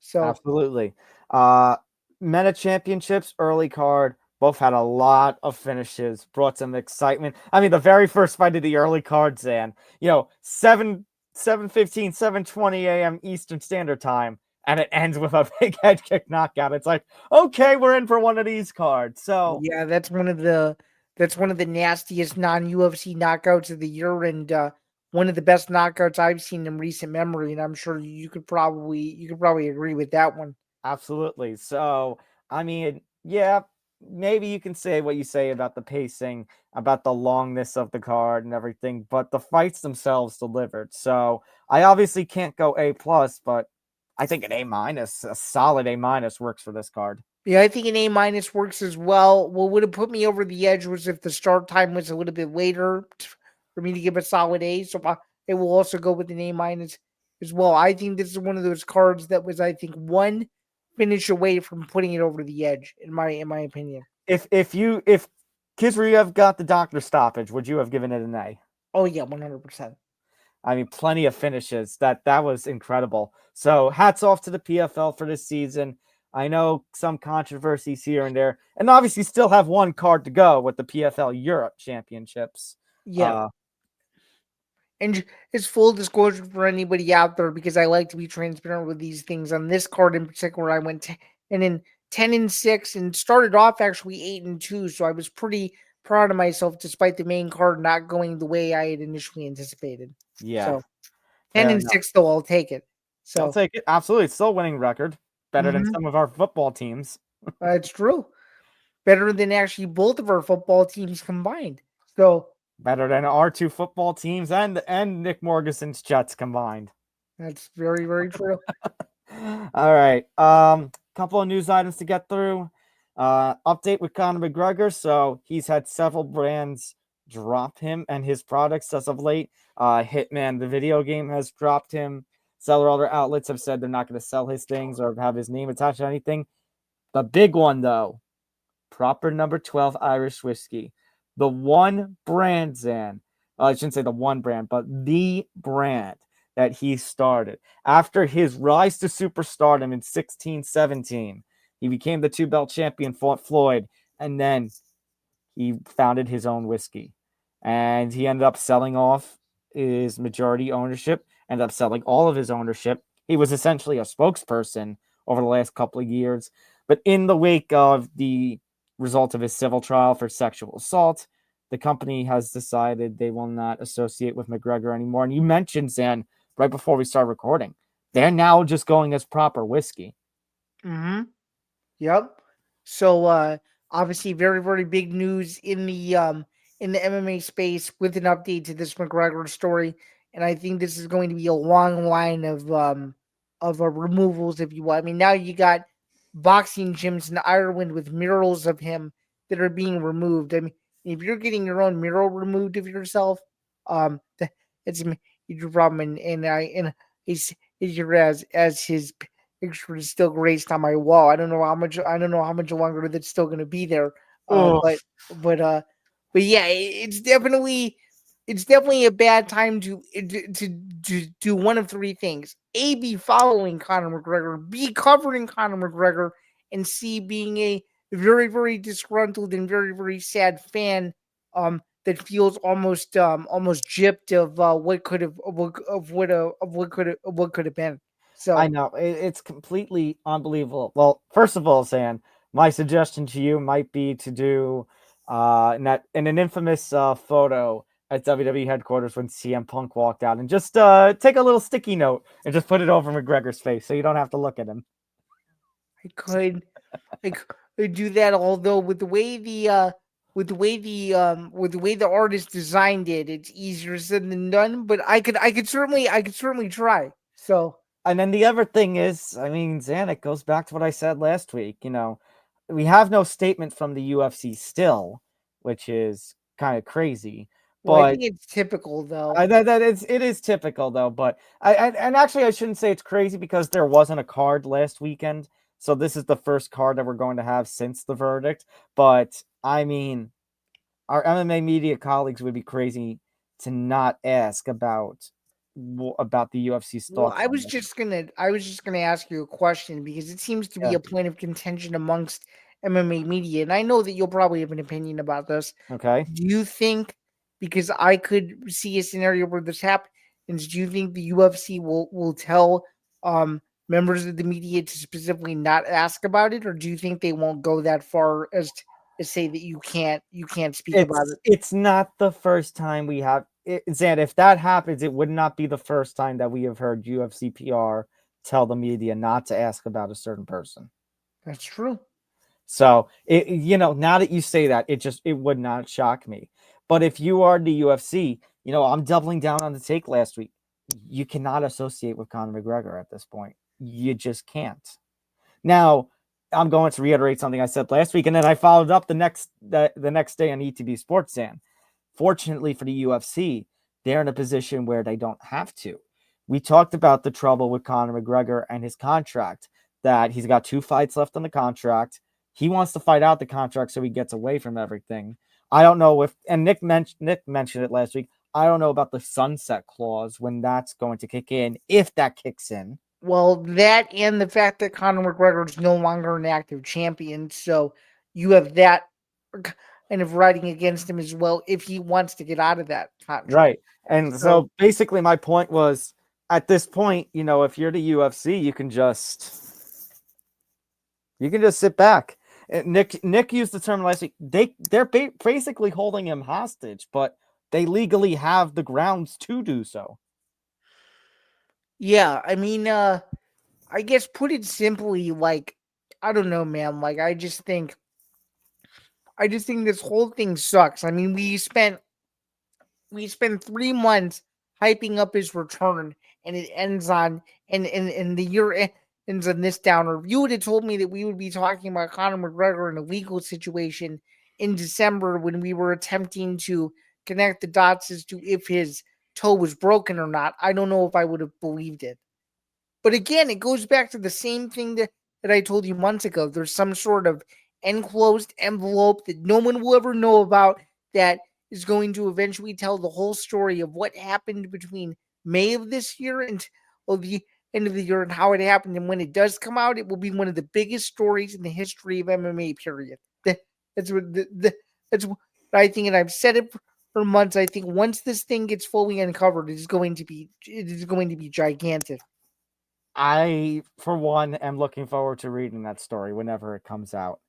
[SPEAKER 3] So
[SPEAKER 2] absolutely. MENA championships, early card, both had a lot of finishes, brought some excitement. I mean, the very first fight of the early card, Zain, 7:15, 7:20 a.m. Eastern Standard Time, and it ends with a big head kick knockout. It's like, okay, we're in for one of these cards. So
[SPEAKER 3] yeah, that's one of the nastiest non-UFC knockouts of the year, and one of the best knockouts I've seen in recent memory, and I'm sure you could probably agree with that one.
[SPEAKER 2] Absolutely. So, I mean, yeah, maybe you can say what you say about the pacing, about the longness of the card and everything, but the fights themselves delivered. So, I obviously can't go A+, but I think an A-, a solid A- works for this card.
[SPEAKER 3] Yeah, I think an A- works as well. What would have put me over the edge was if the start time was a little bit later for me to give a solid A. So it will also go with an A- as well. I think this is one of those cards that was, I think, one finish away from putting it over the edge, in my opinion.
[SPEAKER 2] If Khizriev got the doctor stoppage, would you have given it an A?
[SPEAKER 3] Oh yeah, 100%.
[SPEAKER 2] I mean, plenty of finishes. That was incredible. So hats off to the PFL for this season. I know some controversies here and there, and obviously still have one card to go with the PFL Europe Championships.
[SPEAKER 3] Yeah. And it's full disclosure for anybody out there, because I like to be transparent with these things. On this card in particular, I went 10-6 and started off actually 8-2. So I was pretty proud of myself despite the main card not going the way I had initially anticipated.
[SPEAKER 2] Yeah.
[SPEAKER 3] So 10-6 though, I'll take it. So
[SPEAKER 2] I'll take it. Absolutely. It's still a winning record. Better than
[SPEAKER 3] Mhm.
[SPEAKER 2] some of our football teams.
[SPEAKER 3] It's true. Better than actually both of our football teams combined. So
[SPEAKER 2] Better than our two football teams and Nick Morgeson's Jets combined.
[SPEAKER 3] that's very, very true.
[SPEAKER 2] All right. Couple of news items to get through. Update with Conor McGregor. So he's had several brands drop him and his products as of late. Hitman, the video game, has dropped him. Several other outlets have said they're not going to sell his things or have his name attached to anything. The big one, though, proper number 12 Irish whiskey. The one brand, Zan. I shouldn't say the one brand, but the brand that he started. After his rise to superstardom in 16-17, he became the two-belt champion, fought Floyd, and then he founded his own whiskey. And he ended up selling off his majority ownership, ended up selling all of his ownership. He was essentially a spokesperson over the last couple of years. But in the wake of the result of his civil trial for sexual assault, the company has decided they will not associate with McGregor anymore. And you mentioned, Zan, right before we start recording, they're now just going as proper whiskey.
[SPEAKER 3] Mm-hmm. Yep. So obviously very, very big news in the MMA space with an update to this McGregor story. And I think this is going to be a long line of removals, if you will. I mean, now you got boxing gyms in Ireland with murals of him that are being removed. I mean, if you're getting your own mural removed of yourself, it's a major problem. And he's as his picture is still graced on my wall. I don't know how much longer that's still going to be there. But yeah, it's definitely a bad time to do one of three things: A, be following Conor McGregor, B, covering Conor McGregor, and C, being a very, very disgruntled and very, very sad fan that feels almost gypped of what could have what could have been. So
[SPEAKER 2] I know it's completely unbelievable. Well, first of all, San, my suggestion to you might be to do in an infamous photo at WWE headquarters when CM Punk walked out, and just take a little sticky note and just put it over McGregor's face, so you don't have to look at him.
[SPEAKER 3] I could do that, although with the way the artist designed it, it's easier said than done. But I could certainly try. So.
[SPEAKER 2] And then the other thing is, I mean, Zan, it goes back to what I said last week. You know, we have no statement from the UFC still, which is kind of crazy.
[SPEAKER 3] Well, I
[SPEAKER 2] But
[SPEAKER 3] think it's typical, though.
[SPEAKER 2] it is typical though. But and actually, I shouldn't say it's crazy because there wasn't a card last weekend, so this is the first card that we're going to have since the verdict. But I mean, our MMA media colleagues would be crazy to not ask about the UFC's
[SPEAKER 3] Well,
[SPEAKER 2] thoughts on this.
[SPEAKER 3] I was just gonna ask you a question because it seems to be
[SPEAKER 2] Yeah.
[SPEAKER 3] a point of contention amongst MMA media, and I know that you'll probably have an opinion about this.
[SPEAKER 2] Okay.
[SPEAKER 3] Do you think, because I could see a scenario where this happens, do you think the UFC will tell members of the media to specifically not ask about it, or do you think they won't go that far as to say that you can't speak about it?
[SPEAKER 2] It's not the first time we have it, Zan. If that happens, it would not be the first time that we have heard UFC PR tell the media not to ask about a certain person.
[SPEAKER 3] That's true.
[SPEAKER 2] So now that you say that, it would not shock me. But if you are the UFC, I'm doubling down on the take last week. You cannot associate with Conor McGregor at this point. You just can't. Now, I'm going to reiterate something I said last week, and then I followed up the next day on ETB Sports. Zan. Fortunately for the UFC, they're in a position where they don't have to. We talked about the trouble with Conor McGregor and his contract, that he's got 2 fights left on the contract. He wants to fight out the contract so he gets away from everything. I don't know and Nick mentioned it last week. I don't know about the sunset clause, when that's going to kick in, if that kicks in.
[SPEAKER 3] Well, that and the fact that Conor McGregor is no longer an active champion, so you have that kind of writing against him as well if he wants to get out of that contract.
[SPEAKER 2] Right. And so basically my point was, at this point, if you're the UFC, you can just sit back. And Nick used the term last week. They're basically holding him hostage, but they legally have the grounds to do so.
[SPEAKER 3] Yeah, I mean, I guess put it simply, like, I don't know, man. Like, I just think this whole thing sucks. I mean, we spent 3 months hyping up his return, and it ends on and the year ends on this downer. If you would have told me that we would be talking about Conor McGregor in a legal situation in December when we were attempting to connect the dots as to if his toe was broken or not, I don't know if I would have believed it. But again, it goes back to the same thing that I told you months ago. There's some sort of enclosed envelope that no one will ever know about that is going to eventually tell the whole story of what happened between May of this year and the end of the year and how it happened. And when it does come out, it will be one of the biggest stories in the history of MMA, period. That's that's what I think, and I've said it for months. I think once this thing gets fully uncovered, it is going to be gigantic.
[SPEAKER 2] I, for one, am looking forward to reading that story whenever it comes out.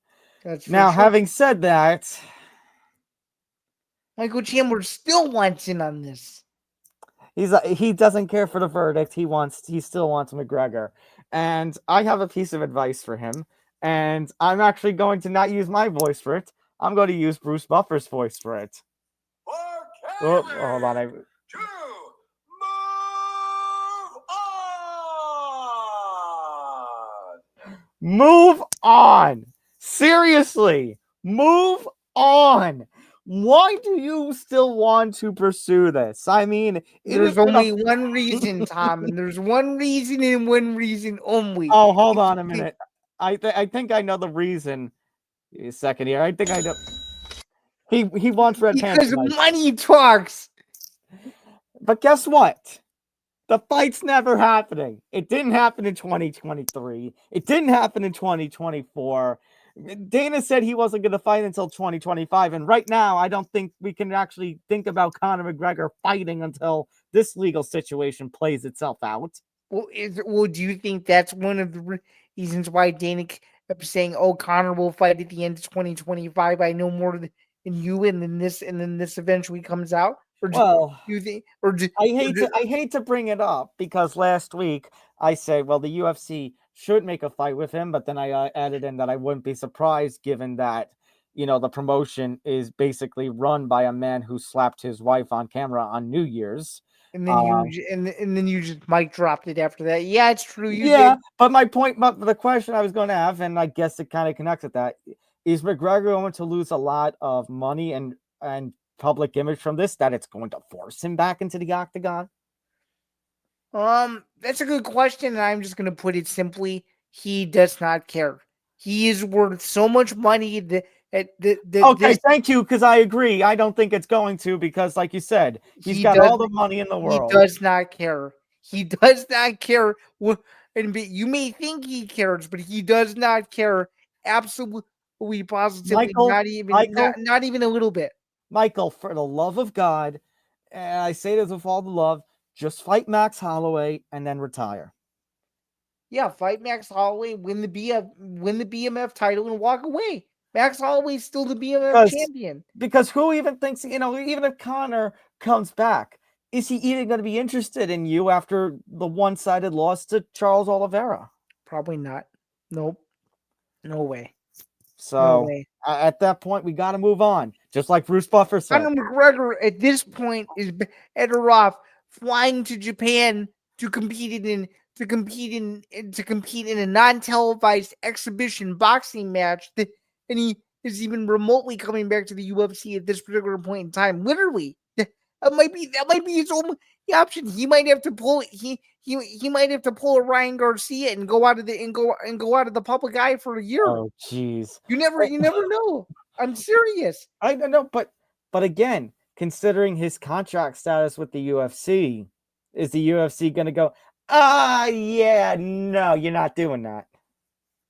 [SPEAKER 3] That's for
[SPEAKER 2] Now,
[SPEAKER 3] sure.
[SPEAKER 2] having said that,
[SPEAKER 3] Michael Chandler still wants in on this.
[SPEAKER 2] he doesn't care for the verdict. He still wants McGregor. And I have a piece of advice for him. And I'm actually going to not use my voice for it. I'm going to use Bruce Buffer's voice for it. Oh, hold on. Move on. Seriously, move on. Why do you still want to pursue this? I mean,
[SPEAKER 3] There's only one reason, Tom, and there's one reason and one reason only.
[SPEAKER 2] Oh, hold on a minute. I think I know the reason. A second here. I think I know. He wants red pants.
[SPEAKER 3] Because money talks.
[SPEAKER 2] But guess what? The fight's never happening. It didn't happen in 2023. It didn't happen in 2024. Dana said he wasn't going to fight until 2025. And right now, I don't think we can actually think about Conor McGregor fighting until this legal situation plays itself out.
[SPEAKER 3] Well, do you think that's one of the reasons why Dana kept saying, "Oh, Conor will fight at the end of 2025"? I know more than you, and then this eventually comes out. Or do you think?
[SPEAKER 2] I hate to bring it up because last week I said, well, the UFC should make a fight with him, but then I added in that I wouldn't be surprised given that, the promotion is basically run by a man who slapped his wife on camera on New Year's.
[SPEAKER 3] And then you just mic dropped it after that. Yeah, it's true. You
[SPEAKER 2] did.
[SPEAKER 3] But
[SPEAKER 2] but the question I was going to have, and I guess it kind of connects with that, is McGregor going to lose a lot of money and public image from this, that it's going to force him back into the octagon?
[SPEAKER 3] That's a good question, and I'm just going to put it simply: he does not care. He is worth so much money
[SPEAKER 2] okay, thank you, because I agree. I don't think it's going to, because like you said, he's got all the money in the world.
[SPEAKER 3] He does not care. He does not care. And you may think he cares, but he does not care. Absolutely, positively, not even a little bit.
[SPEAKER 2] Michael, for the love of God, and I say this with all the love, just fight Max Holloway and then retire.
[SPEAKER 3] Yeah, fight Max Holloway, win the BMF title, and walk away. Max Holloway's still the BMF champion.
[SPEAKER 2] Because who even thinks, even if Conor comes back, is he even going to be interested in you after the one-sided loss to Charles Oliveira?
[SPEAKER 3] Probably not. Nope. No way.
[SPEAKER 2] So at that point, we got to move on. Just like Bruce Buffer said.
[SPEAKER 3] Conor McGregor at this point is better off flying to Japan to compete in a non-televised exhibition boxing match, and he is even remotely coming back to the UFC at this particular point in time. Literally, that might be his only option. He might have to pull he might have to pull a Ryan Garcia and go out of the public eye for a year.
[SPEAKER 2] Oh, jeez.
[SPEAKER 3] You never know. I'm serious.
[SPEAKER 2] I don't know, but again, considering his contract status with the UFC, is the UFC going to go, yeah, no, you're not doing that?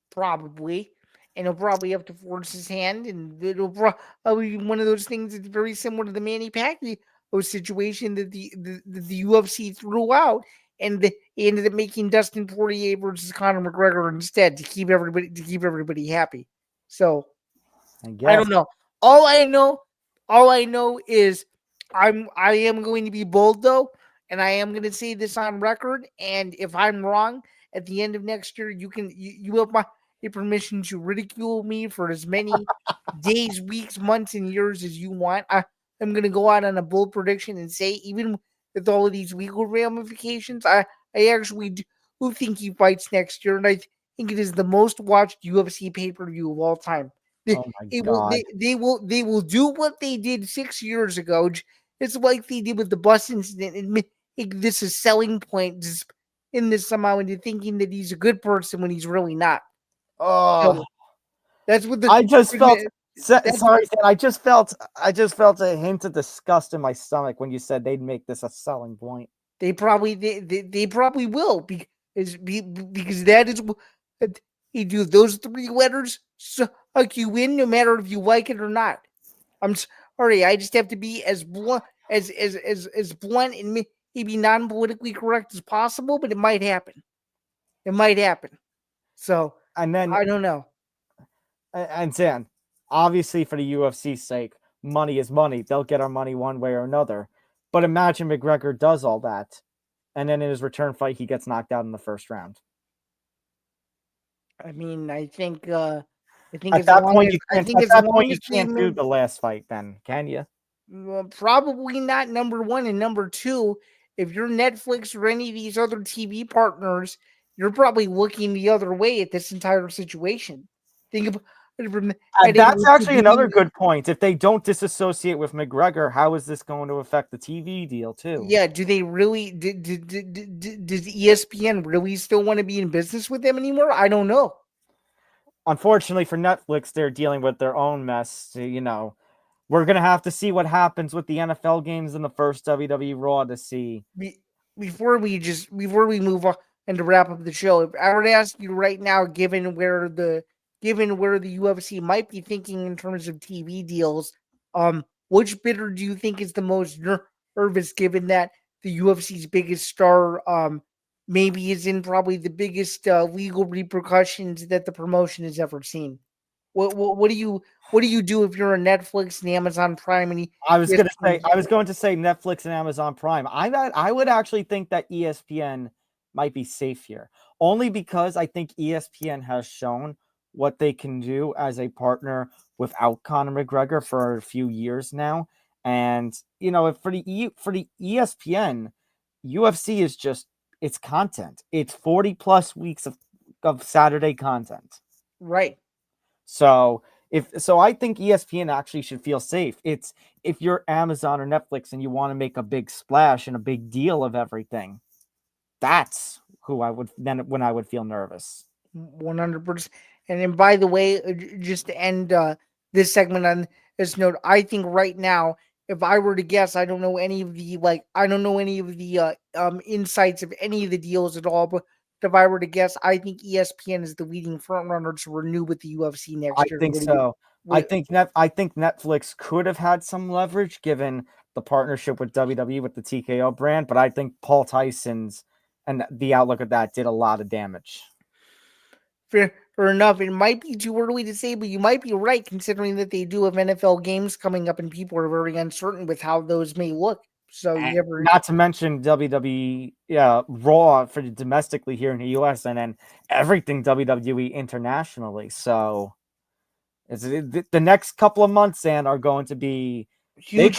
[SPEAKER 3] Probably. And he'll probably have to force his hand, and it'll probably be one of those things that's very similar to the Manny Pacquiao situation that the UFC threw out, and they ended up making Dustin Poirier versus Conor McGregor instead to keep everybody happy. So I don't know. All I know is I am going to be bold though, and I am going to say this on record. And if I'm wrong, at the end of next year, you have my permission to ridicule me for as many days, weeks, months, and years as you want. I'm going to go out on a bold prediction and say, even with all of these legal ramifications, I actually do think he fights next year, and I think it is the most watched UFC pay-per-view of all time.
[SPEAKER 2] Oh my God.
[SPEAKER 3] They will do what they did 6 years ago. It's like they did with the bus incident, and make this a selling point just in this somehow into thinking that he's a good person when he's really not.
[SPEAKER 2] Oh,
[SPEAKER 3] So that's what
[SPEAKER 2] I just felt.
[SPEAKER 3] that's-
[SPEAKER 2] Sorry, Stan, I just felt a hint of disgust in my stomach when you said they'd make this a selling point.
[SPEAKER 3] They probably will because that is what they do. Those 3 letters suck you in, no matter if you like it or not. I'm sorry, I just have to be as blunt as blunt and maybe non-politically correct as possible, but it might happen. It might happen. So
[SPEAKER 2] And then
[SPEAKER 3] I don't know.
[SPEAKER 2] And Zan, obviously for the UFC's sake, money is money. They'll get our money one way or another. But imagine McGregor does all that, and then in his return fight, he gets knocked out in the first round.
[SPEAKER 3] I mean, I think
[SPEAKER 2] At that point, you can't do
[SPEAKER 3] made,
[SPEAKER 2] the last fight, then, can you?
[SPEAKER 3] probably not, number one, and number two. If you're Netflix or any of these other TV partners, you're probably looking the other way at this entire situation. Think about
[SPEAKER 2] that's actually another good point. If they don't disassociate with McGregor, how is this going to affect the TV deal too?
[SPEAKER 3] Yeah, do they really? Does ESPN really still want to be in business with them anymore? I don't know.
[SPEAKER 2] Unfortunately for Netflix, they're dealing with their own mess. We're gonna have to see what happens with the NFL games in the first WWE Raw to see.
[SPEAKER 3] Before we move on and to wrap up the show, if I were to ask you right now, given where the UFC might be thinking in terms of TV deals, which bidder do you think is the most nervous, given that the UFC's biggest star maybe is in probably the biggest legal repercussions that the promotion has ever seen? What do you do if you're on Netflix and Amazon Prime and
[SPEAKER 2] I was going to say Netflix and Amazon Prime. I would actually think that ESPN might be safe here, only because I think ESPN has shown what they can do as a partner without Conor McGregor for a few years now. And for the ESPN, UFC is just, it's content. It's 40 plus weeks of Saturday content.
[SPEAKER 3] Right.
[SPEAKER 2] So I think ESPN actually should feel safe. It's if you're Amazon or Netflix and you want to make a big splash and a big deal of everything, that's who I would feel nervous.
[SPEAKER 3] 100%. And then, by the way, just to end this segment on this note, I think right now, if I were to guess, I don't know any of the insights of any of the deals at all, but if I were to guess, I think ESPN is the leading front runner to renew with the UFC next year.
[SPEAKER 2] I think so. I think Netflix could have had some leverage given the partnership with WWE with the TKO brand, but I think Paul Tyson's and the outlook of that did a lot of damage.
[SPEAKER 3] Fair enough. It might be too early to say, but you might be right, considering that they do have NFL games coming up and people are very uncertain with how those may look. So
[SPEAKER 2] not to mention WWE Raw for domestically here in the US, and then everything WWE internationally. So the next couple of months are going to be
[SPEAKER 3] huge.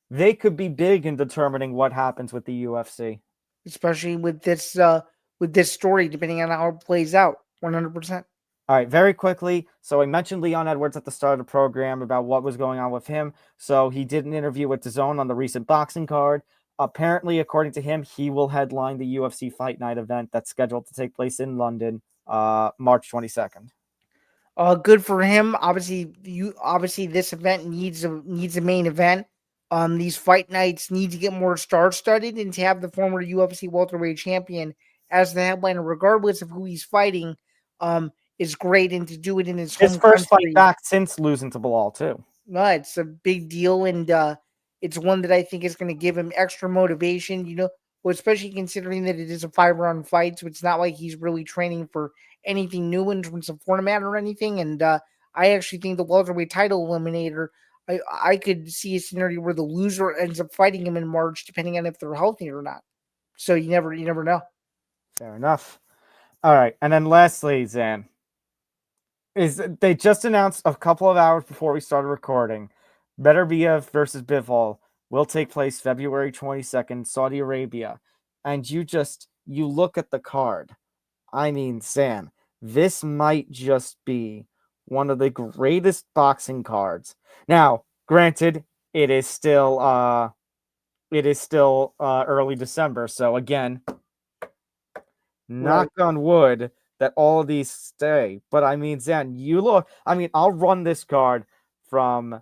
[SPEAKER 3] They
[SPEAKER 2] could be big in determining what happens with the UFC,
[SPEAKER 3] especially with this story, depending on how it plays out. 100%.
[SPEAKER 2] All right, very quickly. So I mentioned Leon Edwards at the start of the program about what was going on with him. So he did an interview with DAZN on the recent boxing card. Apparently, according to him, he will headline the UFC Fight Night event that's scheduled to take place in London, March 22nd.
[SPEAKER 3] Good for him. Obviously, this event needs a main event. These fight nights need to get more star-studded, and to have the former UFC welterweight champion as the headliner, regardless of who he's fighting, is great, and to do it in his
[SPEAKER 2] first fight back since losing to Bilal too.
[SPEAKER 3] No, it's a big deal, and it's one that I think is going to give him extra motivation. Especially considering that it is a 5-round fight, so it's not like he's really training for anything new in terms of format or anything. And I actually think the welterweight title eliminator I could see a scenario where the loser ends up fighting him in March, depending on if they're healthy or not. So you never know.
[SPEAKER 2] Fair enough. All right, and then lastly, Zan, they just announced a couple of hours before we started recording, Beterbiev versus Bivol will take place February 22nd, Saudi Arabia, and you look at the card. I mean, Zan, this might just be one of the greatest boxing cards. Now, granted, it is still early December, so again, knock on wood that all of these stay. But I mean, Zan, I'll run this card from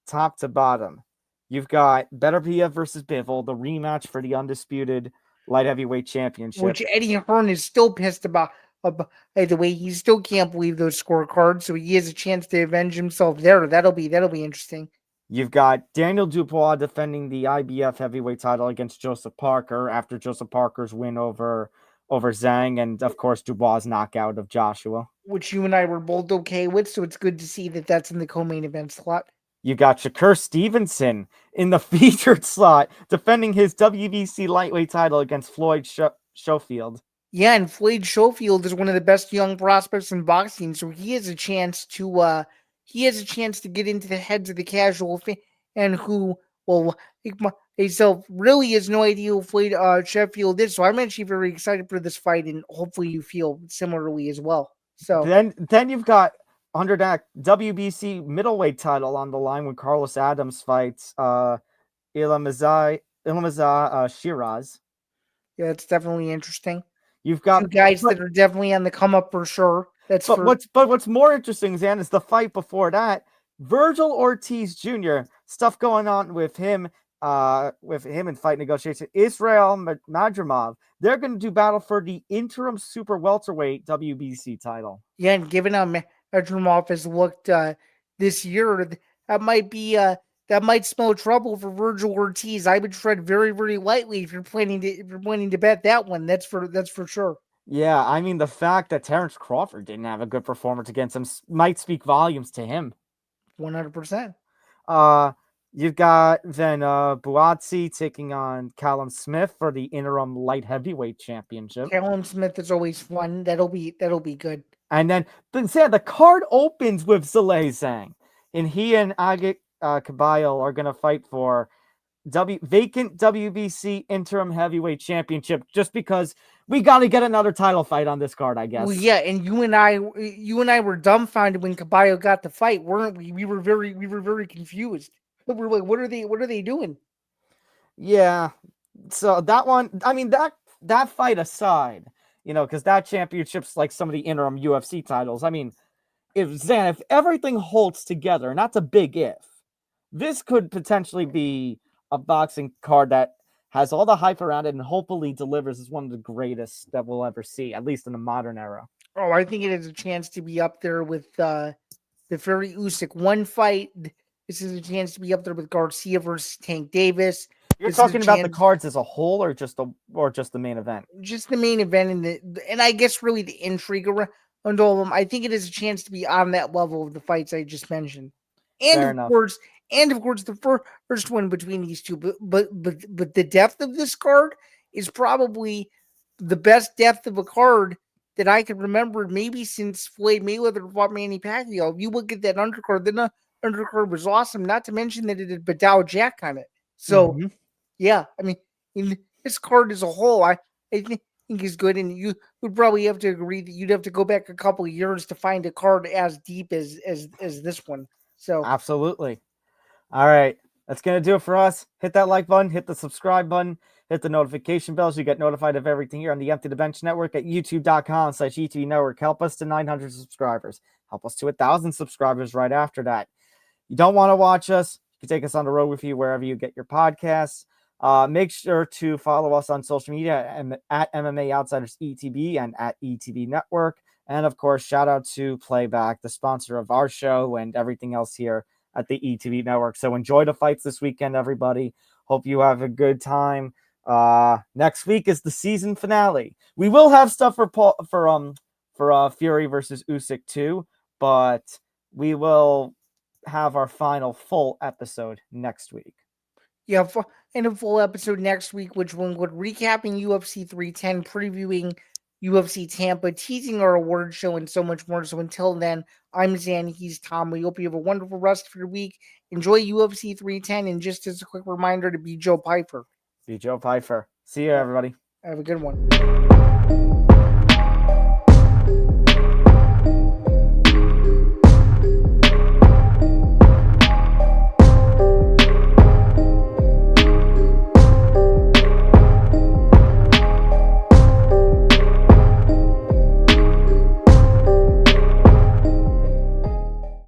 [SPEAKER 2] top to bottom. You've got Beterbiev versus Bivol, the rematch for the undisputed light heavyweight championship.
[SPEAKER 3] Which Eddie Hearn is still pissed about the way he still can't believe those scorecards, so he has a chance to avenge himself there. That'll be interesting.
[SPEAKER 2] You've got Daniel Dubois defending the IBF heavyweight title against Joseph Parker after Joseph Parker's win over Zain, and of course Dubois' knockout of Joshua,
[SPEAKER 3] which you and I were both okay with. So it's good to see that that's in the co-main event slot.
[SPEAKER 2] You got Shakur Stevenson in the featured slot defending his WBC lightweight title against Floyd Schofield.
[SPEAKER 3] Yeah, and Floyd Schofield is one of the best young prospects in boxing, so he has a chance to get into the heads of the casual fan who himself really has no idea who Floyd Sheffield is. So I'm actually very excited for this fight, and hopefully you feel similarly as well. So
[SPEAKER 2] then you've got under that WBC middleweight title on the line when Carlos Adams fights Ilmazah Shiraz.
[SPEAKER 3] Yeah, it's definitely interesting.
[SPEAKER 2] You've got
[SPEAKER 3] two guys that are definitely on the come up for sure.
[SPEAKER 2] What's more interesting, Zan, is the fight before that. Virgil Ortiz Jr. Stuff going on with him in fight negotiation. Israel Madrimov. They're going to do battle for the interim super welterweight WBC title.
[SPEAKER 3] Yeah, and given how Madrimov has looked this year, that might spell trouble for Virgil Ortiz. I would tread very, very lightly if you're planning to bet that one. That's for sure.
[SPEAKER 2] Yeah, I mean, the fact that Terrence Crawford didn't have a good performance against him might speak volumes to him.
[SPEAKER 3] 100%.
[SPEAKER 2] You've got then Buatsi taking on Callum Smith for the interim light heavyweight championship.
[SPEAKER 3] Callum Smith is always fun. That'll be good.
[SPEAKER 2] And then, the card opens with Zalei Zhang, and he and Agit Caballo are going to fight for vacant WBC interim heavyweight championship, just because we got to get another title fight on this card, I guess.
[SPEAKER 3] Well, yeah, and you and I were dumbfounded when Caballo got the fight, weren't we? We were very confused. We're like, what are they doing?
[SPEAKER 2] Yeah. So that one, I mean, that fight aside, because that championship's like some of the interim UFC titles. I mean, if everything holds together, and that's a big if, this could potentially be a boxing card that has all the hype around it and hopefully delivers as one of the greatest that we'll ever see, at least in the modern era.
[SPEAKER 3] Oh, I think it has a chance to be up there with the Fury Usyk one fight. This is a chance to be up there with Garcia versus Tank Davis.
[SPEAKER 2] You're talking about the cards as a whole, or just the main event?
[SPEAKER 3] Just the main event, and I guess really the intrigue around all of them. I think it is a chance to be on that level of the fights I just mentioned, and of course, the first one between these two. But the depth of this card is probably the best depth of a card that I can remember, maybe since Floyd Mayweather fought Manny Pacquiao. If you look at that undercard, then the undercard was awesome. Not to mention that it had Badao Jack on it. So, yeah, I mean, this card as a whole, I think is good. And you would probably have to agree that you'd have to go back a couple of years to find a card as deep as this one. So,
[SPEAKER 2] absolutely. All right, that's going to do it for us. Hit that like button, hit the subscribe button, hit the notification bell so you get notified of everything here on the Empty the Bench Network at youtube.com/ETV Network. Help us to 900 subscribers. Help us to 1,000 subscribers right after that. You don't want to watch us, you can take us on the road with you wherever you get your podcasts. Make sure to follow us on social media at MMA Outsiders ETB and at ETB Network. And of course, shout out to Playback, the sponsor of our show and everything else here at the ETV Network. So enjoy the fights this weekend, everybody. Hope you have a good time. Next week is the season finale. We will have stuff for Fury versus Usyk too, but we will have our final full episode next week.
[SPEAKER 3] Yeah, in a full episode next week, which will include recapping UFC 310, previewing UFC Tampa, teasing our award show, and so much more. So until then, I'm Zain, he's Tom. We hope you have a wonderful rest of your week. Enjoy UFC 310, and just as a quick reminder to be Joe Pyfer.
[SPEAKER 2] Be Joe Pyfer. See you, everybody.
[SPEAKER 3] Have a good one.